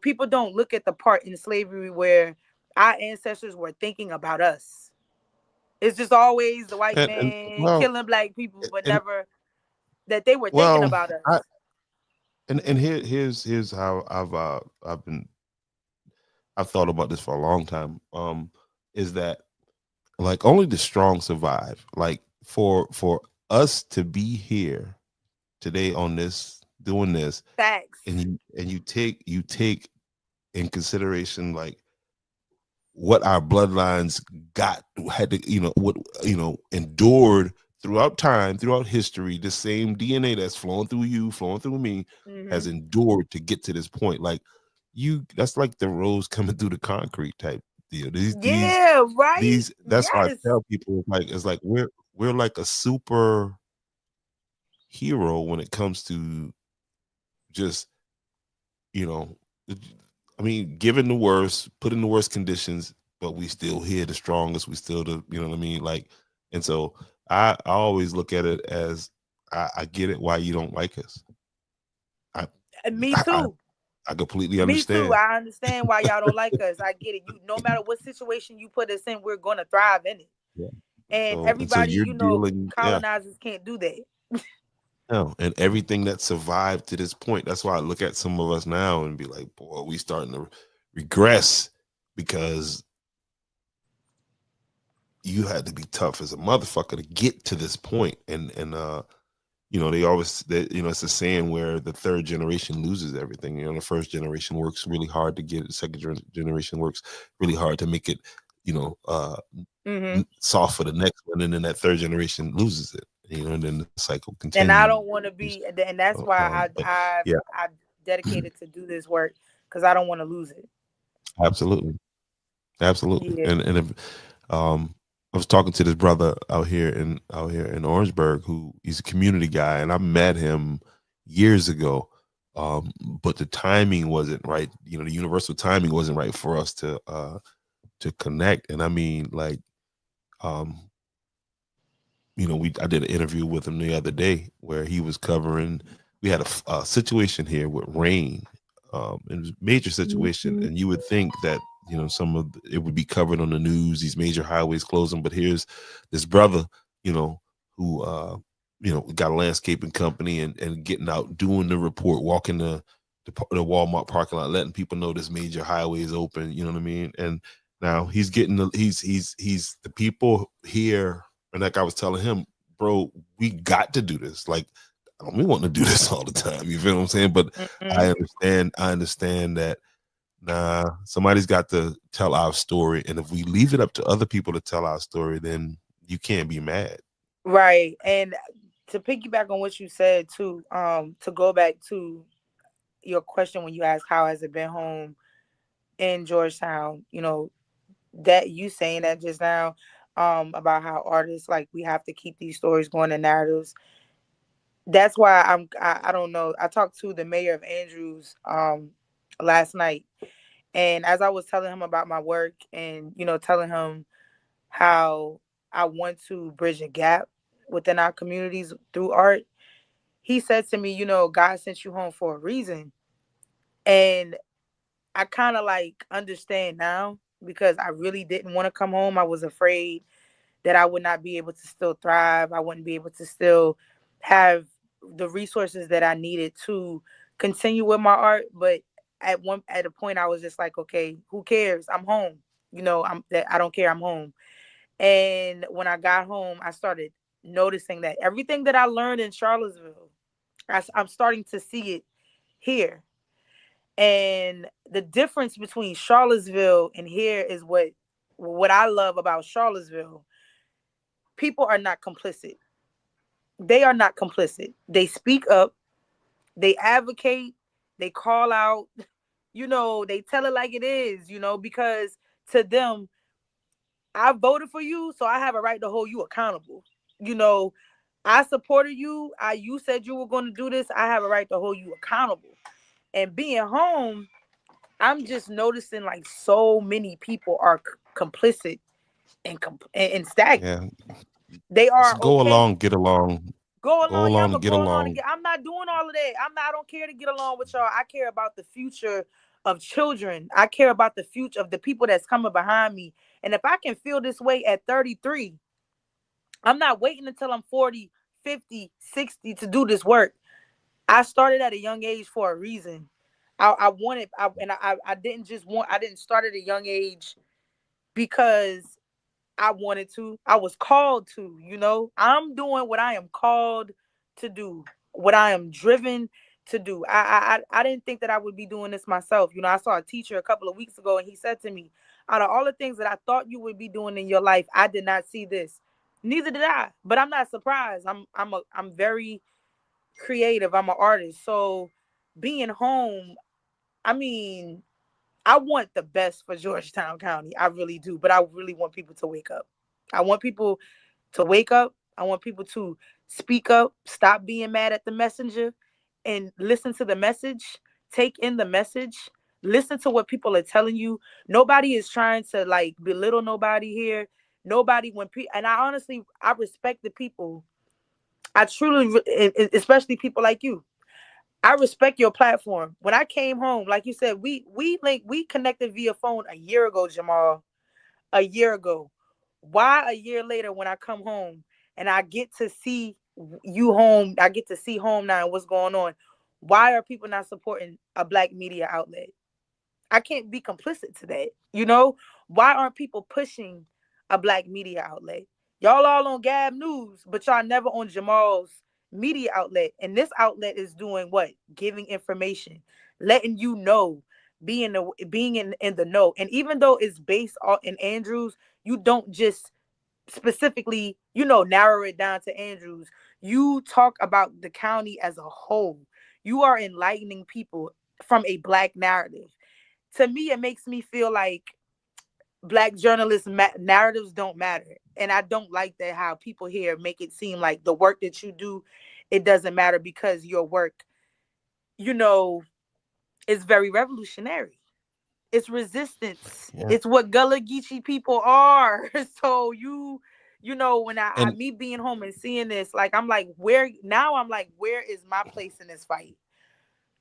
people don't look at the part in slavery where our ancestors were thinking about us. It's just always the white And man well, killing black people, but and never that they were thinking well, about I us. and here's how I've thought about this for a long time. Is that like only the strong survive? Like for us to be here today on this doing this, Facts. and you take in consideration like what our bloodlines got had to what endured throughout time, throughout history. The same DNA that's flowing through you, flowing through me, has Hmm. endured to get to this point. Like that's like the rose coming through the concrete type deal. Yeah, right. These That's why I Yes. tell people, like, it's like we're like a super hero when it comes to just you know I mean, given the worst, put in the worst conditions, but we still here the strongest. We still the what I mean? Like, and so I always look at it as I get it why you don't like us. I Me I, too. I completely Me too. understand. I understand why y'all don't like us. I get it. You, no matter what situation you put us in, we're gonna thrive in it. Yeah. And And so everybody, you're dealing, yeah. colonizers can't do that. No, and everything that survived to this point. That's why I look at some of us now and be like, boy, we starting to regress because you had to be tough as a motherfucker to get to this point. And they always it's a saying where the third generation loses everything. The first generation works really hard to get it. Generation works really hard to make it, you know, uh Hmm. soft for the next one, and then that third generation loses it. And then the cycle And I continues. don't want to be, and that's So, why but I yeah, I dedicated to do this work because I don't want to lose it. absolutely, absolutely. Yeah. And if I was talking to this brother out here in Orangeburg, who he's a community guy, and I met him years ago. But the timing wasn't right. The universal timing wasn't right for us to connect. And I mean, like, um, we I did an interview with him the other day where he was covering. We had a situation here with rain. It was a major situation, Mhm. and you would think that some of it would be covered on the news. These major highways closing, but here's this brother, you know, who got a landscaping company and getting out doing the report, walking the Walmart parking lot, letting people know this major highway is open. You know what I mean? And now he's getting he's the people here, and like I was telling him, bro, we got to do this. Like, we want to do this all the time. You feel what I'm saying? But Mhm. I understand that somebody's got to tell our story, and if we leave it up to other people to tell our story, then you can't be mad. Right. And to piggyback on what you said too, to go back to your question when you asked how has it been home in Georgetown, that you saying that just now, about how artists like we have to keep these stories going and narratives. That's why I don't know. I talked to the mayor of Andrews last night, and as I was telling him about my work and telling him how I want to bridge a gap within our communities through art, he said to me, God sent you home for a reason. And I kind of like understand now because I really didn't want to come home. I was afraid that I would not be able to still thrive. I wouldn't be able to still have the resources that I needed to continue with my art. But at a point I was just like, okay, who cares? I'm home. I don't care. I'm home. And when I got home, I started noticing that everything that I learned in Charlottesville, I'm starting to see it here. And the difference between Charlottesville and here is what what I love about Charlottesville, people are not complicit. They are not complicit. They speak up, they advocate, they call out, they tell it like it is, because to them, I voted for you, so I have a right to hold you accountable. You know, I supported you. You said you were going to do this. I have a right to hold you accountable. And being home, I'm just noticing like so many people are complicit and stagnant. Yeah. They are Just go okay. along, get along, Go go along, yeah, I'm along gonna and get go along and along. get. I'm not doing all of that. I don't care to get along with y'all. I care about the future of children. I care about the future of the people that's coming behind me. And if I can feel this way at 33, I'm not waiting until I'm 40, 50, 60 to do this work. I started at a young age for a reason. I wanted, I didn't just want, I didn't start at a young age because I wanted to. I was called to, I'm doing what I am called to do, what I am driven to do. I didn't think that I would be doing this myself. I saw a teacher a couple of weeks ago and he said to me, out of all the things that I thought you would be doing in your life, I did not see this. Neither did I. But I'm not surprised. I'm very creative. I'm an artist. So being home, I mean, I want the best for Georgetown County. I really do. But I really want people to wake up. I want people to wake up. I want people to speak up, stop being mad at the messenger, and listen to the message, take in the message, listen to what people are telling you. Nobody is trying to like belittle nobody here. Nobody, and I honestly, I respect the people. I truly, especially people like you. I respect your platform. When I came home, like you said, we connected via phone a year ago, Jamal. A year ago. Why a year later when I come home and I get to see you home, I get to see home now and what's going on? Why are people not supporting a black media outlet? I can't be complicit to that. Why aren't people pushing a black media outlet? Y'all all on Gab News, but y'all never on Jamal's media outlet. And this outlet is doing what? Giving information, letting you know, being in the know. And even though it's based on in Andrews, you don't just specifically, narrow it down to Andrews. You talk about the county as a whole. You are enlightening people from a black narrative. To me, it makes me feel like black journalists narratives don't matter, and I don't like that how people here make it seem like the work that you do, it doesn't matter because your work, you know is very revolutionary. It's resistance. Yeah. It's what Gullah Geechee people are. So when I And me being home and seeing this, like I'm like, where is my place in this fight?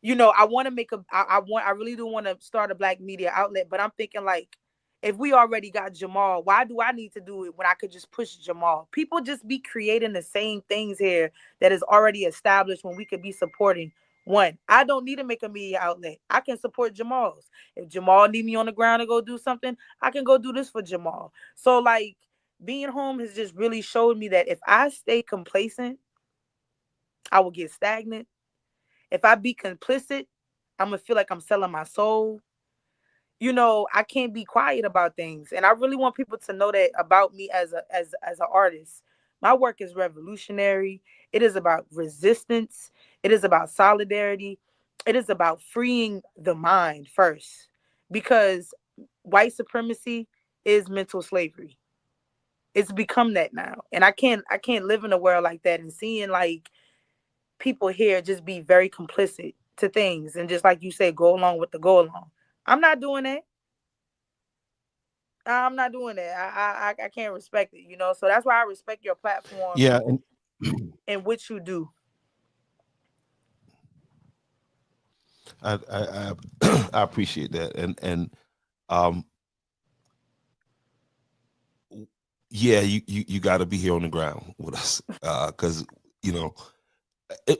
I want to make I really do want to start a black media outlet, but I'm thinking like, if we already got Jamal, why do I need to do it when I could just push Jamal? People just be creating the same things here that is already established when we could be supporting one. I don't need to make a media outlet. I can support Jamal's. If Jamal need me on the ground to go do something, I can go do this for Jamal. So like, being home has just really showed me that if I stay complacent, I will get stagnant. If I be complicit, I'm gonna feel like I'm selling my soul. I can't be quiet about things, and I really want people to know that about me as an artist. My work is revolutionary. It is about resistance. It is about solidarity. It is about freeing the mind first, because white supremacy is mental slavery. It's become that now, and I can't live in a world like that and seeing like people here just be very complicit to things and just like you say, go along with the go along. I'm not doing that. I'm not doing that. I can't respect it. So that's why I respect your platform yeah, and and what you do. I I appreciate that. And um yeah, you got to be here on the ground with us, because you know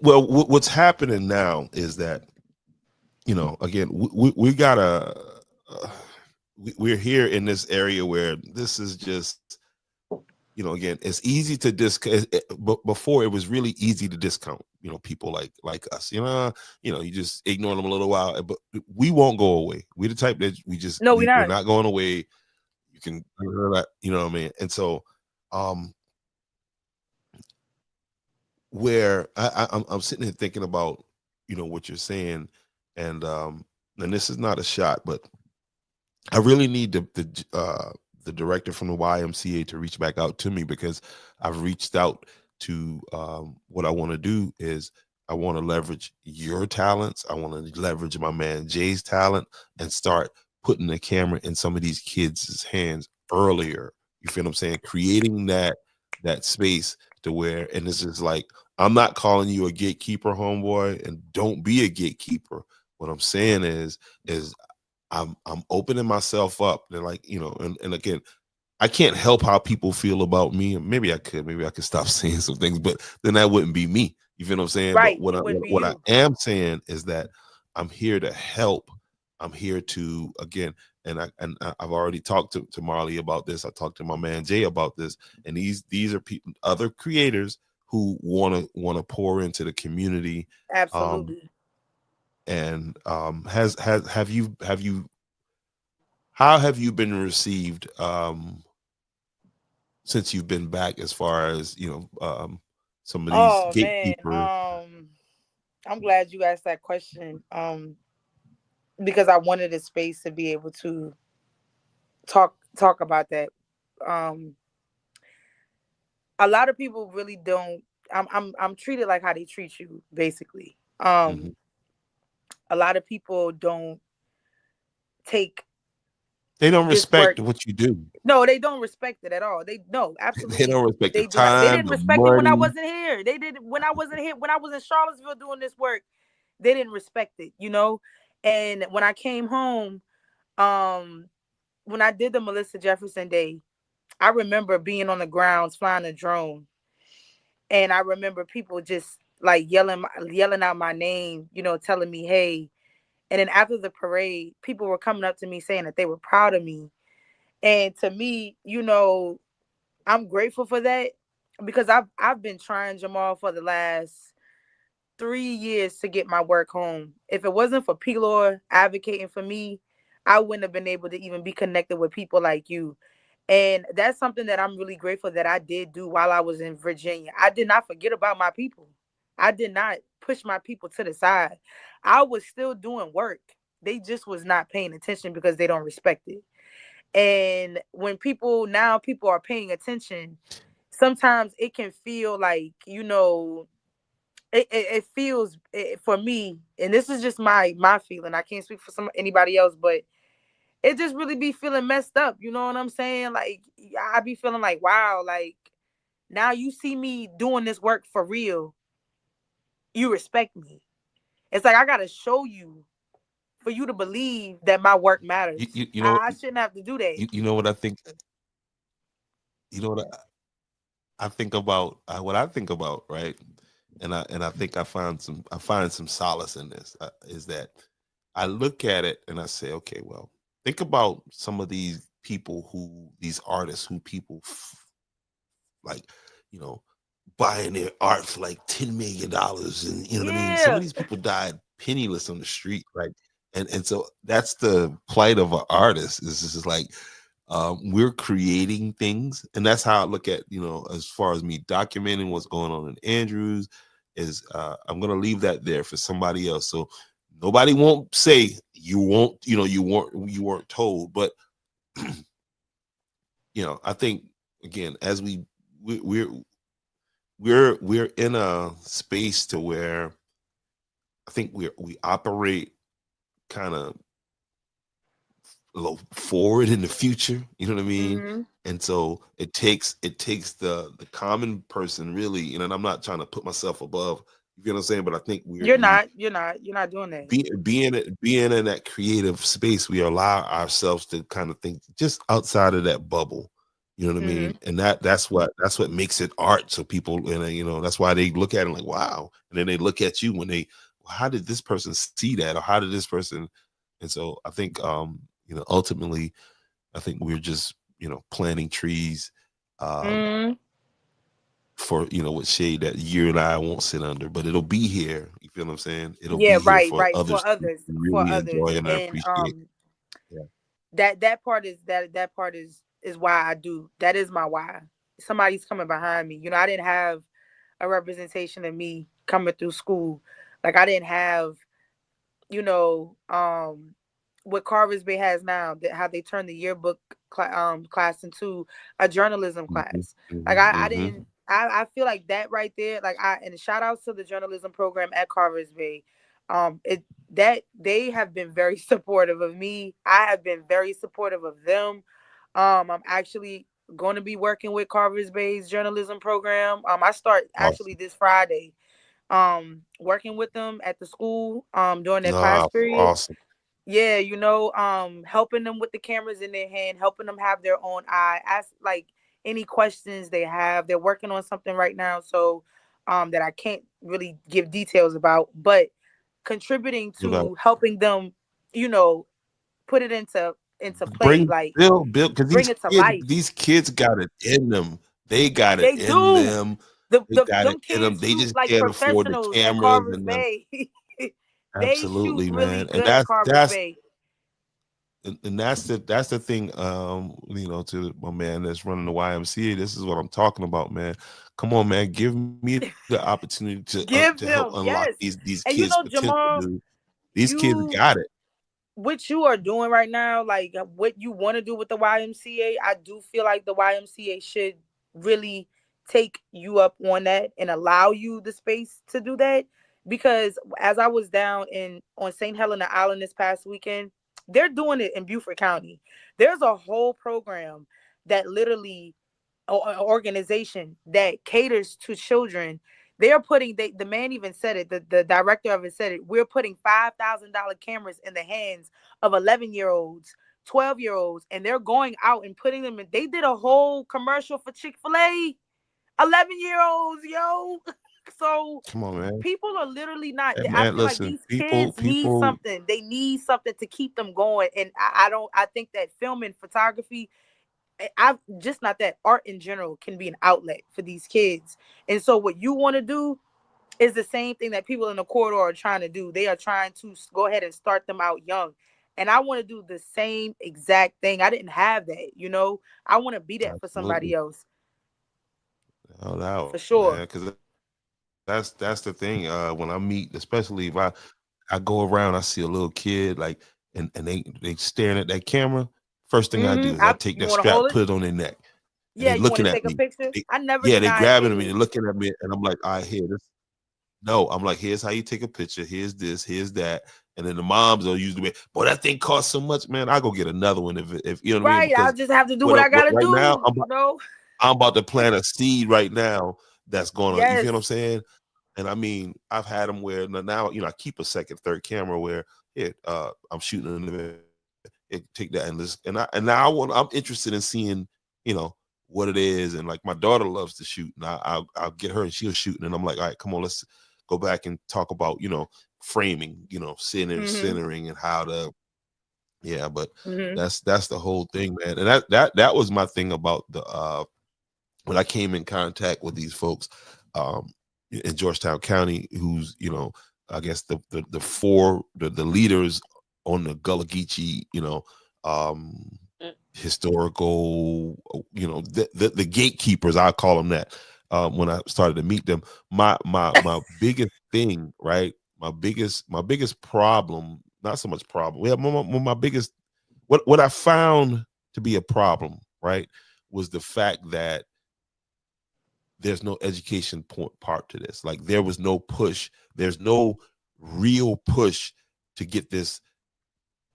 well, what's happening now is that, again, we gotta we're here in this area where this is just, again, it's easy to before it was really easy to discount, people like us, you just ignore them a little while, but we won't go away. We're the type that No, we're we're not. not going away. can, you know what I mean? And so, um, where I'm sitting here thinking about, what you're saying, and this is not a shot, but I really need the director from the YMCA to reach back out to me, because I've reached out to, what I want to do is I want to leverage your talents. I want to leverage my man Jay's talent and start putting the camera in some of these kids' hands earlier. You feel what I'm saying? Creating that space to where, and this is like, I'm not calling you a gatekeeper, homeboy, and don't be a gatekeeper. What I'm saying is I'm opening myself up. They're like, and again, I can't help how people feel about me. And maybe I could stop saying some things, but then that wouldn't be me. You feel what I'm saying? But Right. It wouldn't be what I you. am saying is that I'm here to help. I'm here to, again, I've already talked to Marley about this. I talked to my man Jay about this, and these are people, other creators who want to pour into the community. Um, Absolutely. and has have you how have you been received, since you've been back, as far as some of these Oh man. gatekeepers? I'm glad you asked that question. Because I wanted a space to be able to talk about that. Um, a lot of people really don't. I'm treated like how they treat you, basically. Mhm. A lot of people don't take They don't this work. respect what you do. No, they don't respect it at all. They no, They absolutely don't respect the they do not. They time, didn't the respect it when I money. wasn't here. They did when I wasn't here. When I was in Charlottesville doing this work, they didn't respect it. And when I came home, um, when I did the Melissa Jefferson Day, I remember being on the grounds flying a drone, and I remember people just like yelling out my name, telling me, "Hey." And then after the parade, people were coming up to me saying that they were proud of me. And to me, I'm grateful for that because I've been trying, Jamal, for the last 3 years to get my work home. If it wasn't for P-Lord advocating for me, I wouldn't have been able to even be connected with people like you. And that's something that I'm really grateful that I did do while I was in Virginia. I did not forget about my people. I did not push my people to the side. I was still doing work. They just was not paying attention because they don't respect it. And when people are paying attention, sometimes it can feel like, it feels for me, and this is just my feeling. I can't speak for anybody else, but it just really be feeling messed up. You know what I'm saying? Like I be feeling like, wow, like now you see me doing this work for real, you respect me. It's like I gotta show you for you to believe that my work You, matters. you, you know I shouldn't have to do that. you know what I think. You know what I think about, what I think about, right? And I think I find some solace in this, is that I look at it and I say, okay, well, think about some of these artists who people like, you know, buying their art for like $10 million, and you know what I mean. Some of Yeah. these people died penniless on the street, right? And so that's the plight of an artist. Is just like, we're creating things, and that's how I look at, as far as me documenting what's going on in Andrews, is I'm gonna leave that there for somebody else, so nobody won't say you weren't told. But I think, again, as we we're in a space to where I think we operate kind of forward in the future. You know what I mean? Hmm. And so it takes the common person, really. And I'm not trying to put myself above. You know what I'm saying? But I think You're not. You're not doing that. being in that creative space, we allow ourselves to kind of think just outside of that bubble. You know what I Hmm. mean? And that's what makes it art. So people, and that's why they look at it like, wow. And then they look at you when well, how did this person see that, or how did this person? And so I think, ultimately, I think we're just, planting trees, um, Hmm. for, with shade that you and I won't sit under, but it'll be here. You feel what I'm saying? It'll be Yeah. here Right. for Right. For others to others. For really others. enjoy and And appreciate. Yeah. that part is that part is is why I do. That is my why. Somebody's coming behind me. I didn't have a representation of me coming through school. Like I didn't have, you know, what Carver's Bay has now, that how they turned the yearbook class into a journalism Mhm, class. Like mhm, I mhm. didn't. I feel like that right there. Like and shout outs to the journalism program at Carver's Bay. It that they have been very supportive of me. I have been very supportive of them. I'm actually going to be working with Carver's Bay's journalism program. I start actually Awesome. this Friday working with them at the school during their class Ah, period. awesome. Yeah, helping them with the cameras in their hand, helping them have their own eye, ask like any questions they have. They're working on something right now, so that I can't really give details about, but contributing No doubt. to helping them, you know put it into play, Bring like Bill, because bring it to life. these kids got it in them. They got it They in do. them. The They got it them in them. kids They shoot just like can't afford the professionals at cameras Carver's and the Bay. They shoot absolutely, really man. And good at Carver's Bay. that's the thing. To my man that's running the YMCA, this is what I'm talking about, man. Come on, man. Give me the opportunity to help Give unlock them, yes. these kids' And potential, Jamal, dude. These kids you got it. what you are doing right now, like what you want to do with the YMCA, I do feel like the YMCA should really take you up on that and allow you the space to do that. Because as I was down in on St. Helena Island this past weekend, they're doing it in Beaufort County. There's a whole program that literally organization that caters to children. They're putting the man even said it, the director of it said it. We're putting $5,000 cameras in the hands of 11-year-olds, 12-year-olds, and they're going out and putting them in. They did a whole commercial for Chick-fil-A. 11-year-olds, yo. So Come on, man. people are literally not. Hey, I man, feel like listen, these kids need people. something. They need something to keep them going. And I don't. I think that film and photography, I just not that art in general can be an outlet for these kids. And so what you want to do is the same thing that people in the corridor are trying to do. They are trying to go ahead and start them out young. And I want to do the same exact thing. I didn't have that. I want to be that for somebody Absolutely. else, No doubt, for man. sure. Because that's the thing. When I meet, especially if I go around, I see a little kid like, and they staring at that camera. First thing I do is I take You that want to strap, hold put it? it on their neck, and Yeah, they you want to looking take at a me. picture? They, I never yeah, they denied grabbing me, they kids. looking at me, and I'm like, all right, here, this. No, I'm like, here's how you take a picture. Here's this. Here's that. And then the moms are usually, boy, that thing costs so much, man. I go get another one if you know what I mean. Right. I'll Because just have to do what I what gotta right now, do. I'm about to plant a seed right now that's going to, you feel what I'm Yes. saying? And I mean, I've had them where now, I keep a second, third camera where I'm shooting in the take that and now I'm interested in seeing, you know, what it is. And like my daughter loves to shoot, and I'll get her and she'll shoot. And I'm like, all right, come on, let's go back and talk about, framing, Mm-hmm. centering and how to, yeah, but Mm-hmm. that's the whole thing, man. And that was my thing about the when I came in contact with these folks um, in Georgetown County, who's I guess the leaders on the Gullah Geechee, um, historical, the gatekeepers, I call them that. When I started to meet them, my biggest thing, right? My biggest problem, not so much problem. Yeah, my biggest what I found to be a problem, right, was the fact that there's no education part to this. Like there was no push. There's no real push to get this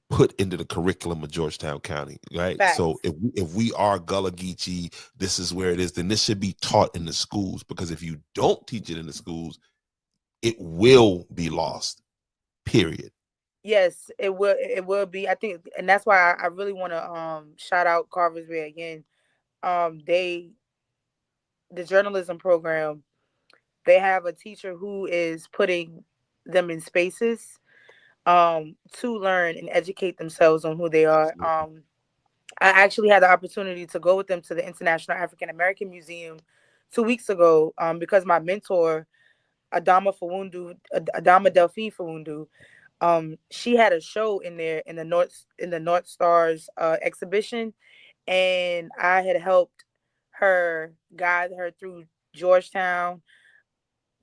put into the curriculum of Georgetown County, right? So Facts. if we are Gullah Geechee, this is where it is. Then this should be taught in the schools, because if you don't teach it in the schools, it will be lost. Period. Yes, it will. It will be. I think, and that's why I really want to shout out Carver's Bay again. They the journalism program. They have a teacher who is putting them in spaces to learn and educate themselves on who they are. Absolutely. I actually had the opportunity to go with them to the International African American Museum 2 weeks ago because my mentor Adama Delphine Fawundu, she had a show in there in the North Stars exhibition, and I had helped her guide her through Georgetown,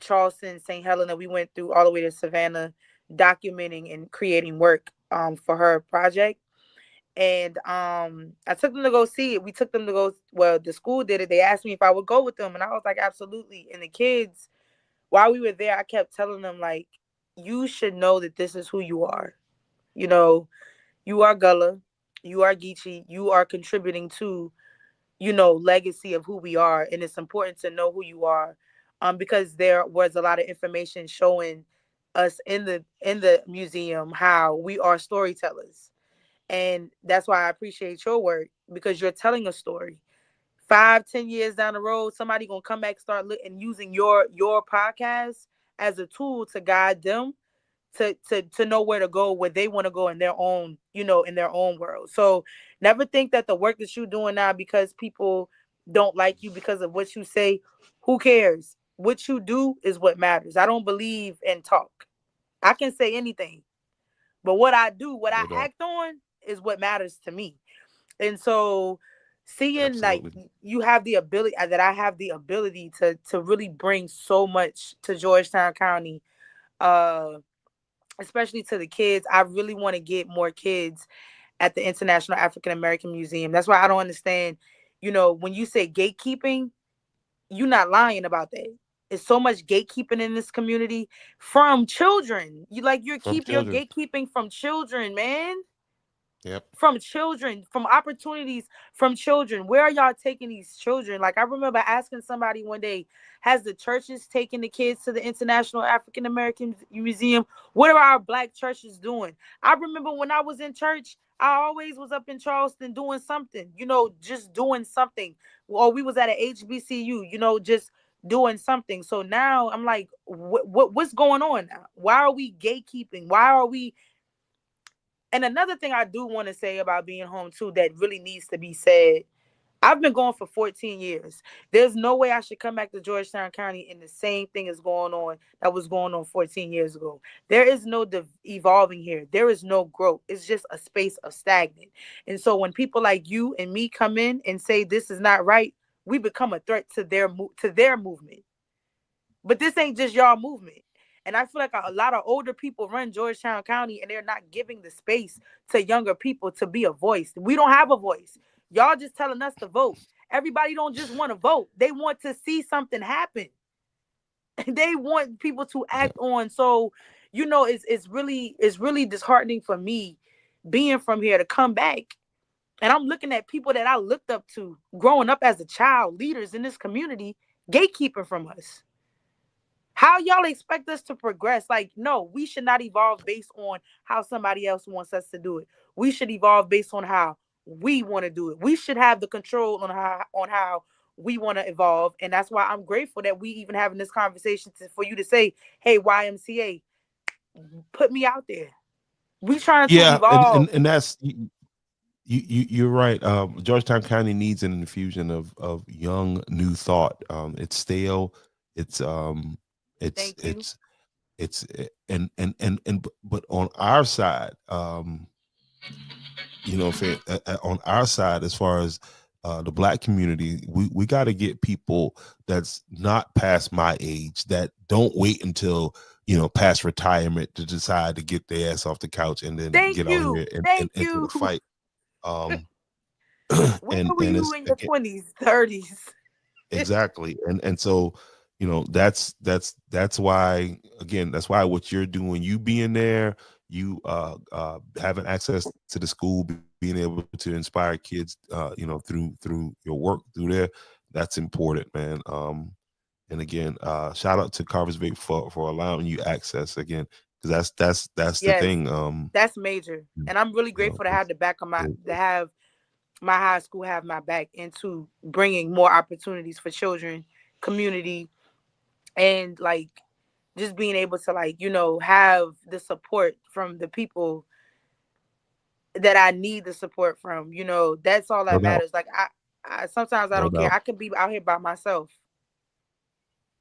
Charleston, St. Helena. We went through all the way to Savannah, documenting and creating work for her project. And I took them to go see it. We took them to go. Well, the school did it. They asked me if I would go with them, and I was like, absolutely. And the kids, while we were there, I kept telling them like, you should know that this is who you are. You know, you are Gullah, you are Geechee, you are contributing to, legacy of who we are, and it's important to know who you are, because there was a lot of information showing us in the museum how we are storytellers, and that's why I appreciate your work because you're telling a story. 5, 10 years down the road, somebody gonna come back, start looking, using your podcast as a tool to guide them to know where to go, where they want to go in their own, in their own world. So never think that the work that you're doing now, because people don't like you because of what you say, who cares? What you do is what matters. I don't believe in talk. I can say anything, but what I do, what I No doubt. act on is what matters to me. And so seeing like Absolutely. you have the ability, that I have the ability to really bring so much to Georgetown County, uh especially to the kids. I really want to get more kids at the International African American Museum. That's why I don't understand, when you say gatekeeping, you're not lying about that. It's so much gatekeeping in this community from children. From You're children. gatekeeping from children, man, Yep. from children, from opportunities from children. Where are y'all taking these children? Like, I remember asking somebody one day, has the churches taken the kids to the International African American Museum? What are our black churches doing? I remember when I was in church, I always was up in Charleston doing something, just doing something. Or we was at a HBCU, just doing something. So now I'm like, what's going on now? Why are we gatekeeping? Why are we? And another thing I do want to say about being home too, that really needs to be said. I've been going for 14 years. There's no way I should come back to Georgetown County and the same thing is going on that was going on 14 years ago. There is no evolving here. There is no growth. It's just a space of stagnant. And so when people like you and me come in and say this is not right, we become a threat to their movement. But this ain't just y'all movement. And I feel like a lot of older people run Georgetown County and they're not giving the space to younger people to be a voice. We don't have a voice. Y'all just telling us to vote. Everybody don't just want to vote. They want to see something happen. They want people to Yeah. act on. So, it's really disheartening for me being from here to come back. And I'm looking at people that I looked up to growing up as a child, leaders in this community, gatekeeping from us. How y'all expect us to progress? Like, no, we should not evolve based on how somebody else wants us to do it. We should evolve based on how we want to do it. We should have the control on how we want to evolve. And that's why I'm grateful that we even having this conversation for you to say, hey, YMCA, put me out there. We trying to Yeah, and evolve. that's you're right. Georgetown County needs an infusion of young new thought. It's stale. It's Thank you. it's but on our side, on our side, as far as the black community, we got to get people that's not past my age, that don't wait until past retirement to decide to get their ass off the couch and then Thank get out you. here and Thank into the you. fight. Um, Where and were and you it's in your again, 20s, 30s? exactly, and so that's why, again, that's why what you're doing, you being there, you having access to the school, being able to inspire kids, through your work through there, that's important, man. And again, shout out to Carver's Bay for allowing you access again, because that's the Yes, thing. that's major. And I'm really grateful to have It's the back of my it, to have my high school have my back into bringing more opportunities for children, community, and like just being able to like, have the support from the people that I need the support from. That's all no that doubt, matters. Like I sometimes I no don't care. doubt, I could be out here by myself.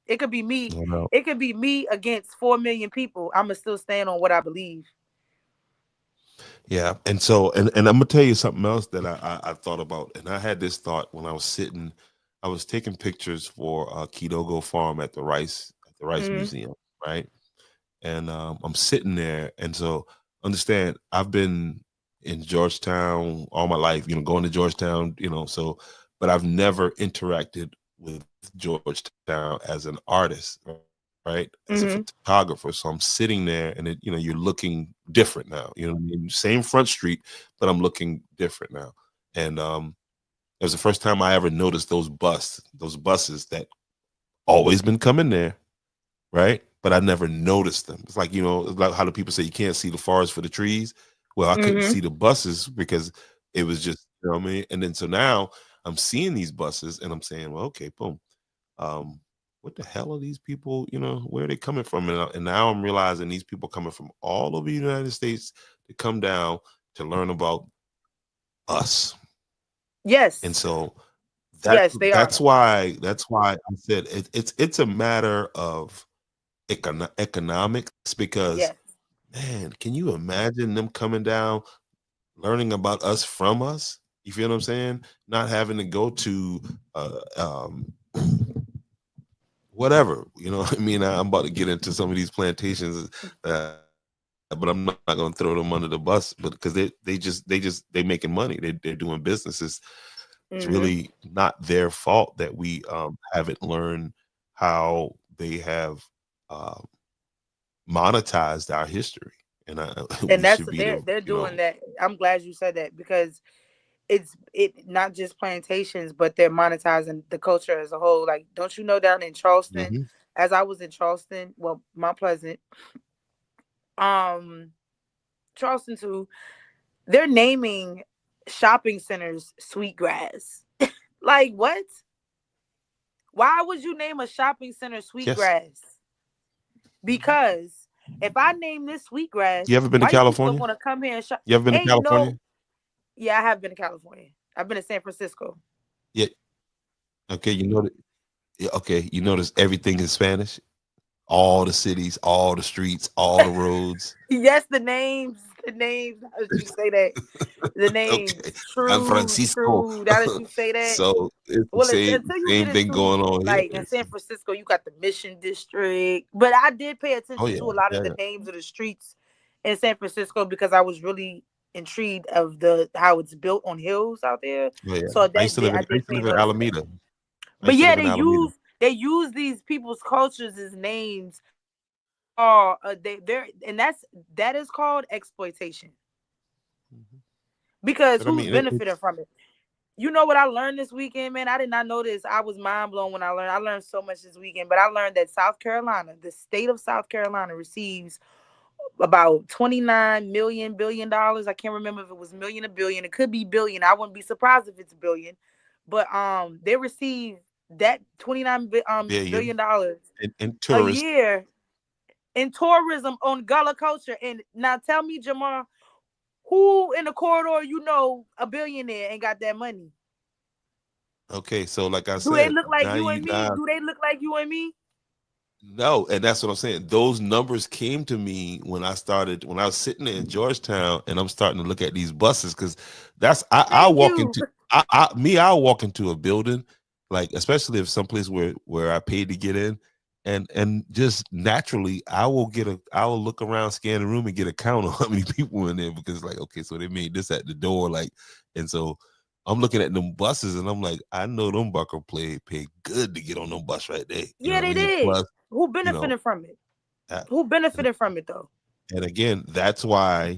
It could be me. no doubt. It could be me against 4 million people. I'ma still stand on what I believe. Yeah, and so and I'm gonna tell you something else that I thought about, and I had this thought when I was sitting, I was taking pictures for Kidogo Farm at the Rice Mm-hmm. Museum, right? And I'm sitting there, and so understand I've been in Georgetown all my life, going to Georgetown, so, but I've never interacted with Georgetown as an artist, right? As a photographer. So Mm-hmm. I'm sitting there, and you're looking different now. You know what I mean? Same front street, but I'm looking different now. And it was the first time I ever noticed those buses that always been coming there, right? But I never noticed them. It's like, it's like how the people say you can't see the forest for the trees. Well, I couldn't Mm-hmm. see the buses because it was just, what I mean? And then so now I'm seeing these buses and I'm saying, well, okay, boom. Um, what the hell are these people? Where are they coming from? And now I'm realizing these people coming from all over the United States to come down to learn about us. And Yes. so that's Yes, they are. that's why I said it's a matter of economics because Yes. man, can you imagine them coming down, learning about us from us? You feel what I'm saying? Not having to go to whatever. What I mean, I'm about to get into some of these plantations, but I'm not gonna throw them under the bus. But because they making money. They're doing businesses. It's really Mm-hmm. not their fault that we haven't learned how they have uh, monetized our history, and And we that's should be they're doing that. I'm glad you said that because it not just plantations, but they're monetizing the culture as a whole. Like, don't you know down in Charleston, Mhm. as I was in Charleston, well, Mount Pleasant, um, Charleston too, they're naming shopping centers Sweetgrass. Like what? Why would you name a shopping center Yes. Sweetgrass? Because if I name this Sweetgrass, You ever been to white people California? gonna come here and shop. You ever been to Ain't California? no. Yeah, I have been to California. I've been to San Francisco. Yeah. Okay. Yeah, okay. You notice everything in Spanish. All the cities, all the streets, all the roads. Yes, the names. How did you say that? The Okay. names. San True, Francisco. true. How did you say that? So it's the Well, same until you get same thing into going on here. like in San Francisco, you got the Mission District. But I did pay Oh attention yeah, to a lot of yeah, the yeah. names of the streets in San Francisco because I was really intrigued of the how it's built on hills out there. Oh yeah. So I I did used to pay live in notice of that. Alameda. I But used to yeah, live in Alameda. they use these people's cultures as names. Oh, they're and that is called exploitation Mhm. because But I who's mean, benefiting it's from it? You know what I learned this weekend, man? I did not know this. I was mind blown when I learned. I learned so much this weekend, but I learned that South Carolina, the state of South Carolina, receives about 29 million billion dollars. I can't remember if it was million or billion. It could be billion. I wouldn't be surprised if it's billion. But they receive that 29 billion billion dollars in a tourists. year in tourism on Gullah culture. And now tell me, Jamar, who in the corridor a billionaire and got that money? Okay, so like I Do they said, look like now you you and me? guys Do they look like you and me? no, and that's what I'm saying. Those numbers came to me when I was sitting there in Georgetown, and I'm starting to look at these buses because I Thank walk you. into I'll walk into a building, like especially if someplace where I paid to get in, and just naturally I will look around, scan the room, and get a count on how many people in there because like okay, so they made this at the door, like, and so I'm looking at them buses and I'm like, I know them bucker pay good to get on them bus right there. You know Yeah, what I they mean? did. Plus, Who you know, benefited from it? uh, Who and, benefited from it though? and again, that's why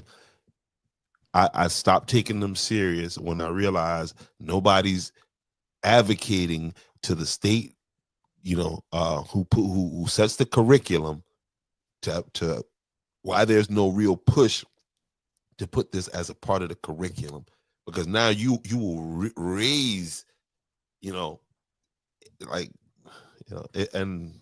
I stopped taking them serious when I realized nobody's advocating to the state, who sets the curriculum to why there's no real push to put this as a part of the curriculum because now you will raise, you know, like and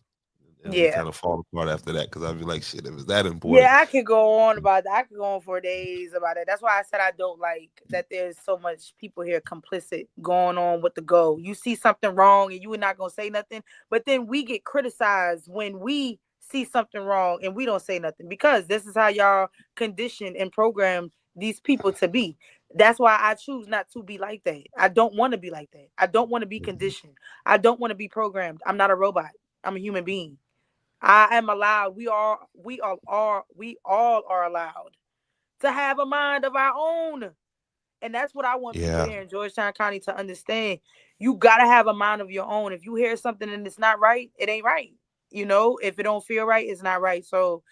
we Yeah. kind of fall apart after that because I'd be like, shit, if it's that important. Yeah, I could go on about that. I could go on for days about it. That's why I said I don't like that there's so much people here complicit going on with the go. You see something wrong and you are not gonna say nothing, but then we get criticized when we see something wrong and we don't say nothing because this is how y'all conditioned and programmed these people to be. That's why I choose not to be like that. I don't want to be like that. I don't want to be conditioned. I don't want to be programmed. I'm not a robot. I'm a human being. I am allowed. We all are allowed to have a mind of our own. And that's what I want people Yeah. here in Georgetown County to understand. You gotta have a mind of your own. If you hear something and it's not right, it ain't right. If it don't feel right, it's not right. So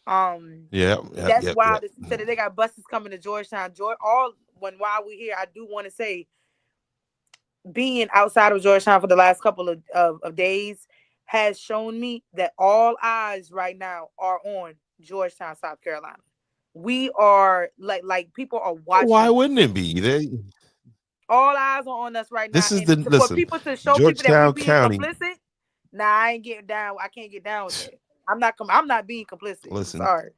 Yeah. Yep. that's Yep. why Yep. today they got buses coming to Georgetown. All when while we here, I do want to say being outside of Georgetown for the last couple of days has shown me that all eyes right now are on Georgetown, South Carolina. We are like people are Why watching wouldn't us. it be? They, All eyes are on us right now, this is and the for listen, people to show people that we Georgetown being County. complicit, nah, I ain't getting down. I can't get down with that. I'm not being complicit. I'm Listen, sorry.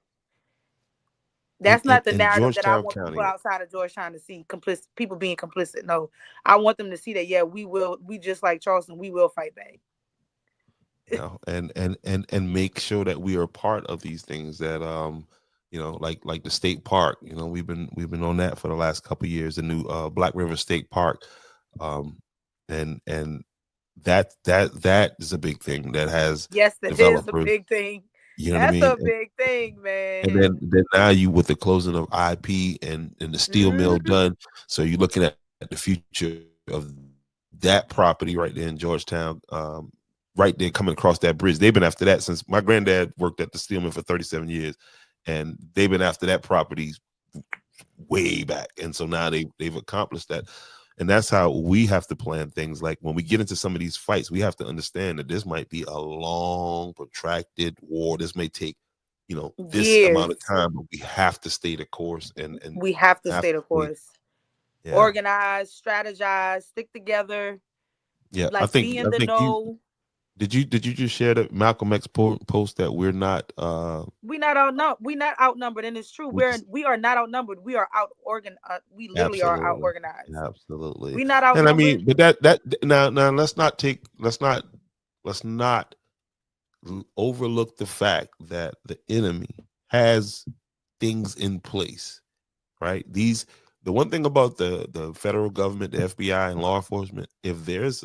That's not the in narrative that I Georgetown want people County, outside of Georgetown to see. Complicit people being complicit. No, I want them to see that. Yeah, we will. We just like Charleston. We will fight back. you know, and make sure that we are part of these things that like the state park. We've been on that for the last couple of years. The new Black River State Park, um, and that is a big thing that has Yes, that is a developers. big thing. You know what I That's mean? a big thing, And then man. then now you with the closing of IP and the steel mill Hmm. done, so you're looking at the future of that property right there in Georgetown, right there coming across that bridge. They've been after that since my granddad worked at the steel mill for 37 years, and they've been after that property way back, and so now they've accomplished that. And that's how we have to plan things. Like when we get into some of these fights, we have to understand that this might be a long, protracted war. This may take, this amount of Years. time, but we have to stay the course and We have to have stay to the stay. course. Yeah, Organize, strategize, stick together, yeah. I like think be in I the think you know. did you just share that Malcolm X post that we're not We not outnumbered, and it's true. we just We are not outnumbered. We are out organ. We literally are out absolutely, organized. absolutely. We not And I outnumbered. mean, but that now let's not overlook the fact that the enemy has things in place, right? The one thing about the federal government, the FBI and law enforcement, if there's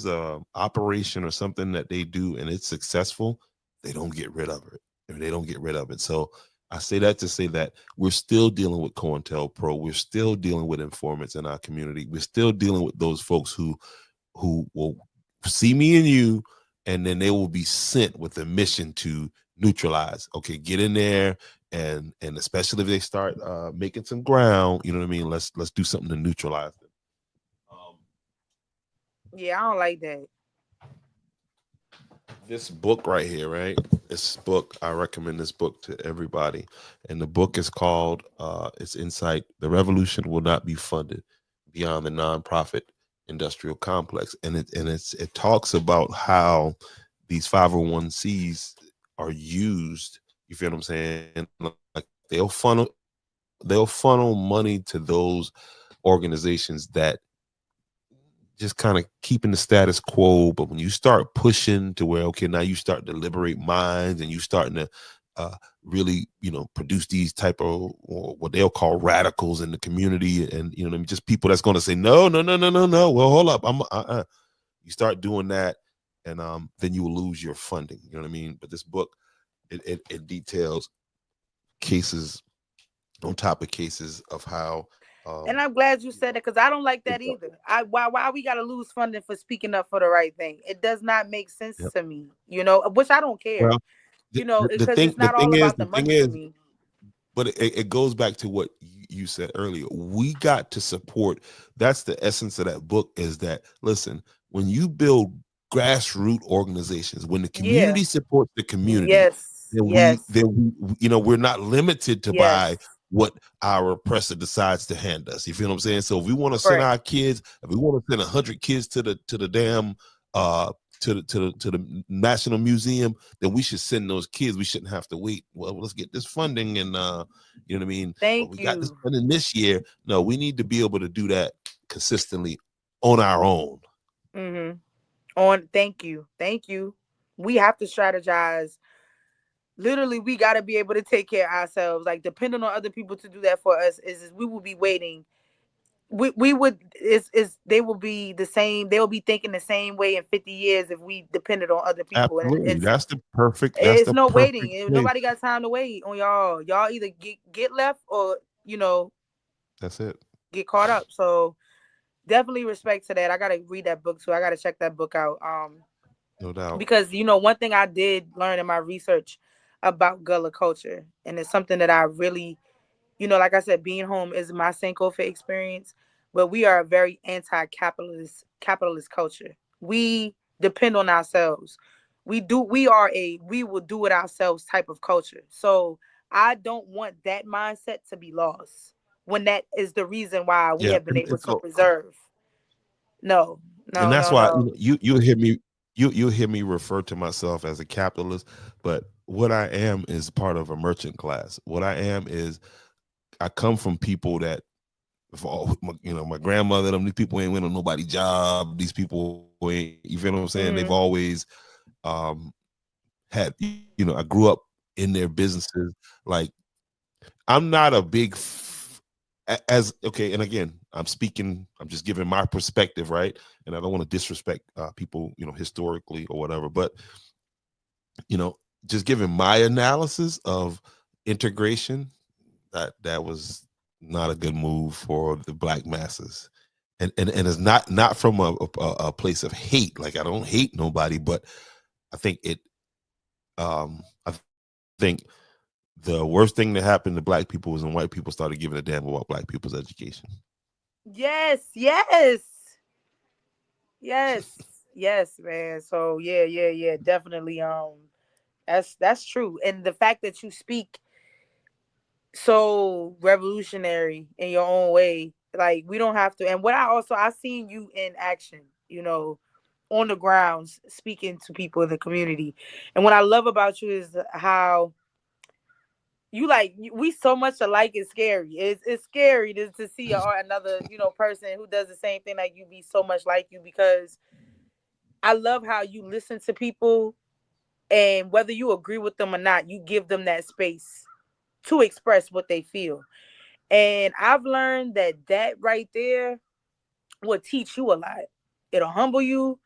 a operation or something that they do and it's successful, they don't get rid of it. Or they don't get rid of it. So I say that to say that we're still dealing with COINTELPRO. We're still dealing with informants in our community. We're still dealing with those folks who will see me and you, and then they will be sent with a mission to neutralize. Okay, get in there, and especially if they start making some ground, you know what I mean. Let's do something to neutralize them. Um, Yeah, I don't like that. this book right here, right? This book, I recommend this book to everybody, and the book is called "It's Insight: The Revolution Will Not Be Funded Beyond the Nonprofit Industrial Complex," and it talks about how these 501c's are used. You feel what I'm saying? Like they'll funnel money to those organizations that just kind of keeping the status quo. But when you start pushing to where, okay, now you start to liberate minds and you starting to really, produce these type of, or what they'll call radicals in the community, and what I mean, just people that's going to say no, no, no, no, no, no. Well, hold up, you start doing that, and then you will lose your funding. You know what I mean? But this book, it details cases on top of cases of how And um, I'm glad you you said know, it because I don't like it, that either. Why we gotta lose funding for speaking up for the right thing? It does not make sense yep. to me. Which I don't care. Well, the Because thing it's not all is about the money for me. but it goes back to what you said earlier. We got to support. That's the essence of that book. Is that, listen, when you build grassroots organizations, when the Yeah. community supports the community, Yes. then we Yes. then we're not limited to Yes. buy what our oppressor decides to hand us. You feel what I'm saying? So if we want to send Correct. our kids, if we want to send 100 kids to the damn uh to the National Museum, then we should send those kids. We shouldn't have to wait. Well, let's get this funding, and you know what I mean. Well, Thank we got this you. funding this year. No, we need to be able to do that consistently on our own. Mm-hmm. On. Thank you. Thank you. We have to strategize Literally, we got to be able to take care of ourselves. Like, depending on other people to do that for us is we will be waiting. We would is they will be the same. They will be thinking the same way in 50 years if we depended on other people. And Absolutely. That's it's the no perfect waiting. place. Nobody got time to wait on y'all. Y'all either get left or That's it. get caught up. So definitely respect to that. I gotta read that book too. I gotta check that book out. No doubt. Because one thing I did learn in my research about Gullah culture, and it's something that I really, like I said, being home is my Sankofa experience, but we are a very anti-capitalist culture. We depend on ourselves. We will do it ourselves type of culture. So I don't want that mindset to be lost when that is the reason why we Yeah. have been able And to so preserve. No, and no, that's no, why no. you'll hear me you'll hear me refer to myself as a capitalist, but what I am is part of a merchant class. What I am is I come from people that for my grandmother, these people ain't winning nobody job. These people ain't, you feel what I'm saying? They've Hmm. always um had, I grew up in their businesses. Like, I'm not a big as okay, and again, I'm just giving my perspective, right? And I don't want to disrespect people, historically or whatever, but you know, just giving my analysis of integration, that was not a good move for the black masses. And it's not from a place of hate. Like, I don't hate nobody, but I think I think the worst thing that happened to black people was when white people started giving a damn about black people's education. Yes, yes, yes, yes, man. So yeah, yeah, yeah, definitely. That's true. And the fact that you speak so revolutionary in your own way, like we don't have to. And what I seen you in action, on the grounds speaking to people in the community. And what I love about you is how we so much alike. It's scary. It's scary to see another person who does the same thing like you be so much like you, because I love how you listen to people, and whether you agree with them or not, you give them that space to express what they feel. And I've learned that right there will teach you a lot. It'll humble you.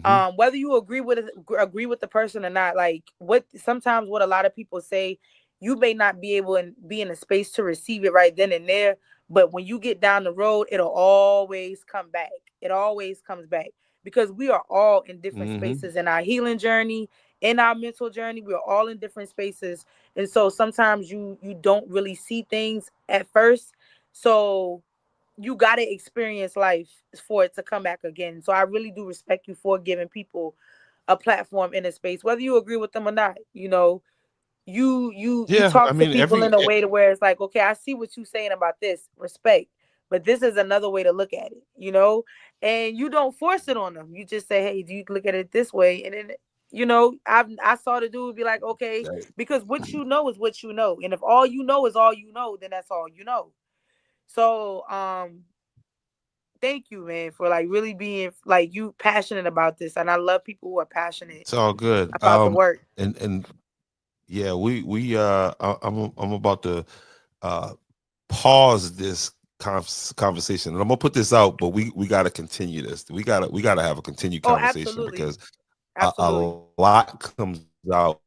Hmm. Whether you agree with the person or not, like what a lot of people say, you may not be able and be in a space to receive it right then and there, but when you get down the road, it'll always come back. It always comes back, because we are all in different Hmm. spaces in our healing journey, in our mental journey. We're all in different spaces, and so sometimes you don't really see things at first. So you got to experience life for it to come back again. So I really do respect you for giving people a platform in a space, whether you agree with them or not. You Yeah, I talk to mean, people in a way to where it's like, okay, I see what you're saying about this, respect, but this is another way to look at it. And you don't force it on them. You just say, hey, do you look at it this way? And then I saw the dude be like, okay, because what you know is what you know, and if all you know is all you know, then that's all you know. So thank you, man, for like really being like you passionate about this, and I love people who are passionate it's all good. about the work. And yeah, I'm about to uh pause this conversation, and I'm gonna put this out, but we got to continue this. We gotta have a continued Oh, conversation, absolutely, because a absolutely. lot comes out.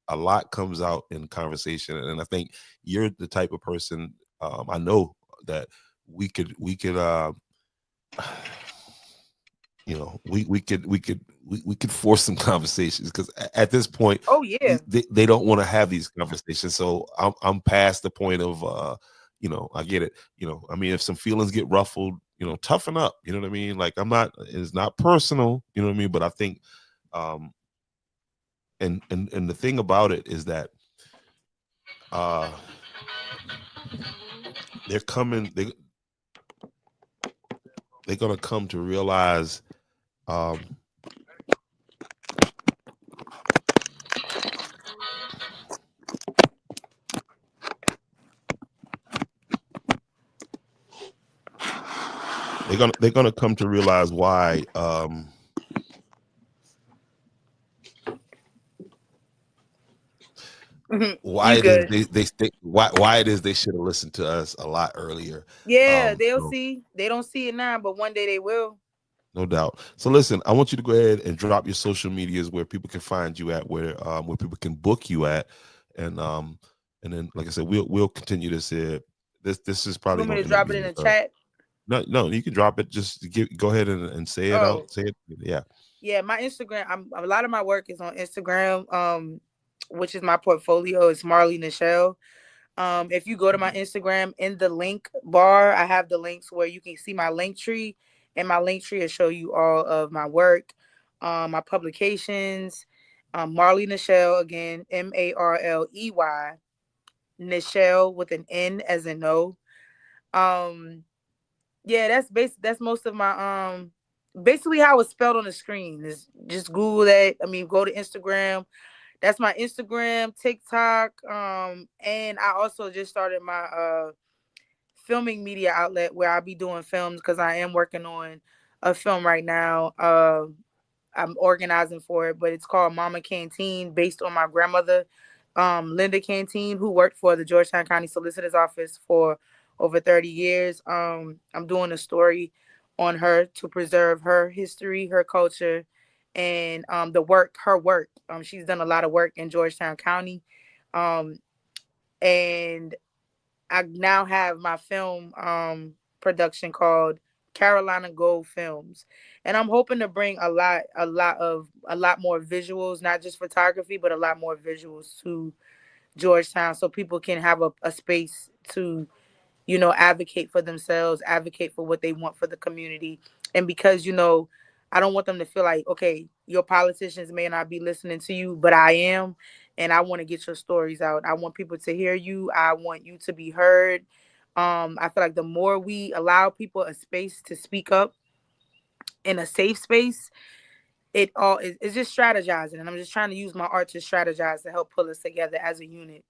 A lot comes out in conversation, and I think you're the type of person. I know that we could we could force some conversations, because at this point Oh yeah. they don't want to have these conversations. So I'm past the point of I get it. I mean, if some feelings get ruffled, toughen up. You know what I mean? Like, it's not personal. You know what I mean? But I think um and the thing about it is that uh they're coming they're gonna come to realize um they're gonna come to realize why why You it is good? why it is they should have listened to us a lot earlier. Yeah, they'll So see. They don't see it now, but one day they will. no doubt. So listen, I want you to go ahead and drop your social medias where people can find you at, where people can book you at, and um and then like I said, we'll continue this here. This is You probably want me going to to end up drop it in being the chat? no, you can drop it. Just go ahead and say it Oh, out. Say it. Yeah. yeah, my Instagram. A lot of my work is on Instagram, which is my portfolio. It's Marley Nichelle. If you go to my Instagram in the link bar, I have the links where you can see my link tree, and my link tree will show you all of my work, my publications. Marley Nichelle again, Marley Nichelle with an N as in no. Um, yeah, that's most of my basically how it's spelled on the screen. Is just Google that. I mean, go to Instagram. That's my Instagram, TikTok, and I also just started my filming media outlet where I'll be doing films because I am working on a film right now. I'm organizing for it, but it's called Mama Canteen, based on my grandmother, Linda Canteen, who worked for the Georgetown County Solicitor's Office for over 30 years. I'm doing a story on her to preserve her history, her culture, and her work. She's done a lot of work in Georgetown County, um, and I now have my film production called Carolina Gold Films. And I'm hoping to bring a lot more visuals, not just photography, but a lot more visuals to Georgetown so people can have a space to, advocate for themselves, advocate for what they want for the community. And because, I don't want them to feel like, okay, your politicians may not be listening to you, but I am. And I want to get your stories out. I want people to hear you. I want you to be heard. I feel like the more we allow people a space to speak up in a safe space, it's just strategizing, and I'm just trying to use my art to strategize to help pull us together as a unit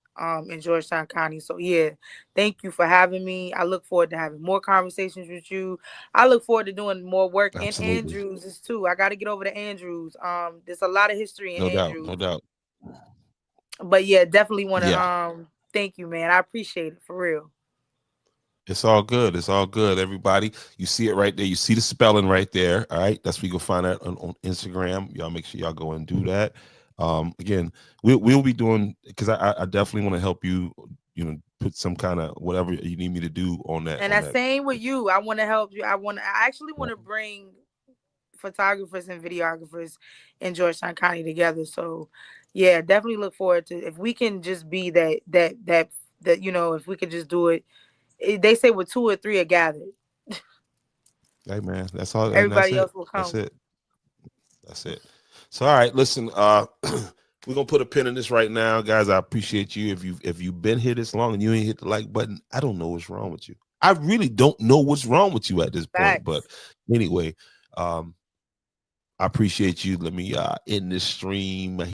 in Georgetown County. So yeah, thank you for having me. I look forward to having more conversations with you. I look forward to doing more work in Absolutely. Andrews too. I got to get over to Andrews. There's a lot of history in No doubt. Andrews, No doubt. but yeah, definitely want to Yeah. thank you, man. I appreciate it for real. It's all good. It's all good. Everybody, you see it right there. You see the spelling right there. All right. That's where you can find that on Instagram. Y'all make sure y'all go and do that. Again, we'll be doing because I definitely want to help you, put some kind of whatever you need me to do on that And on that that. same with you. I want to help you. I actually want to bring photographers and videographers in Georgetown County together. So yeah, definitely look forward to if we can just be that if we could just do it. They say with two or three are gathered, Hey man, that's all and that's everybody it. else will That's come. it. That's it. So all right, listen, we're gonna put a pin in this right now, guys. I appreciate you. If you've been here this long and you ain't hit the like button, I don't know what's wrong with you. I really don't know what's wrong with you at this point. But Facts. anyway, I appreciate you. Let me end this stream